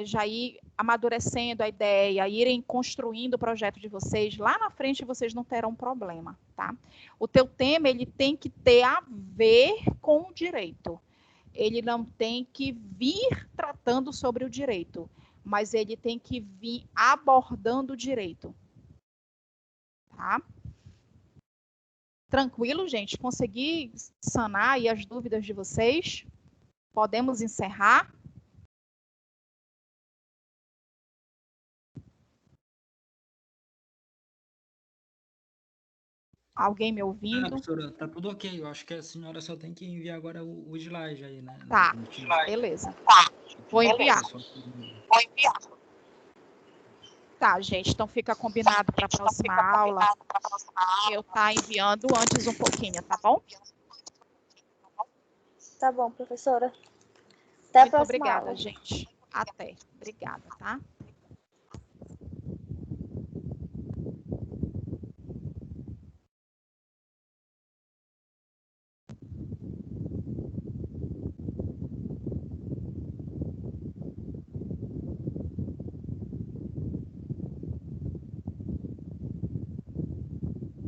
já ir amadurecendo a ideia, irem construindo o projeto de vocês, lá na frente vocês não terão problema, tá? O teu tema, ele tem que ter a ver com o direito. Ele não tem que vir tratando sobre o direito, mas ele tem que vir abordando o direito, tá? Tranquilo, gente? Consegui sanar aí as dúvidas de vocês? Podemos encerrar? Alguém me ouvindo? Professora, tá tudo ok. Eu acho que a senhora só tem que enviar agora o slide aí, né? Tá, beleza. Vou enviar. Tá, gente, então fica combinado para a próxima aula eu estar enviando antes um pouquinho, tá bom? Tá bom, professora. Até a próxima Muito obrigada, aula. gente. Até. Obrigada, tá?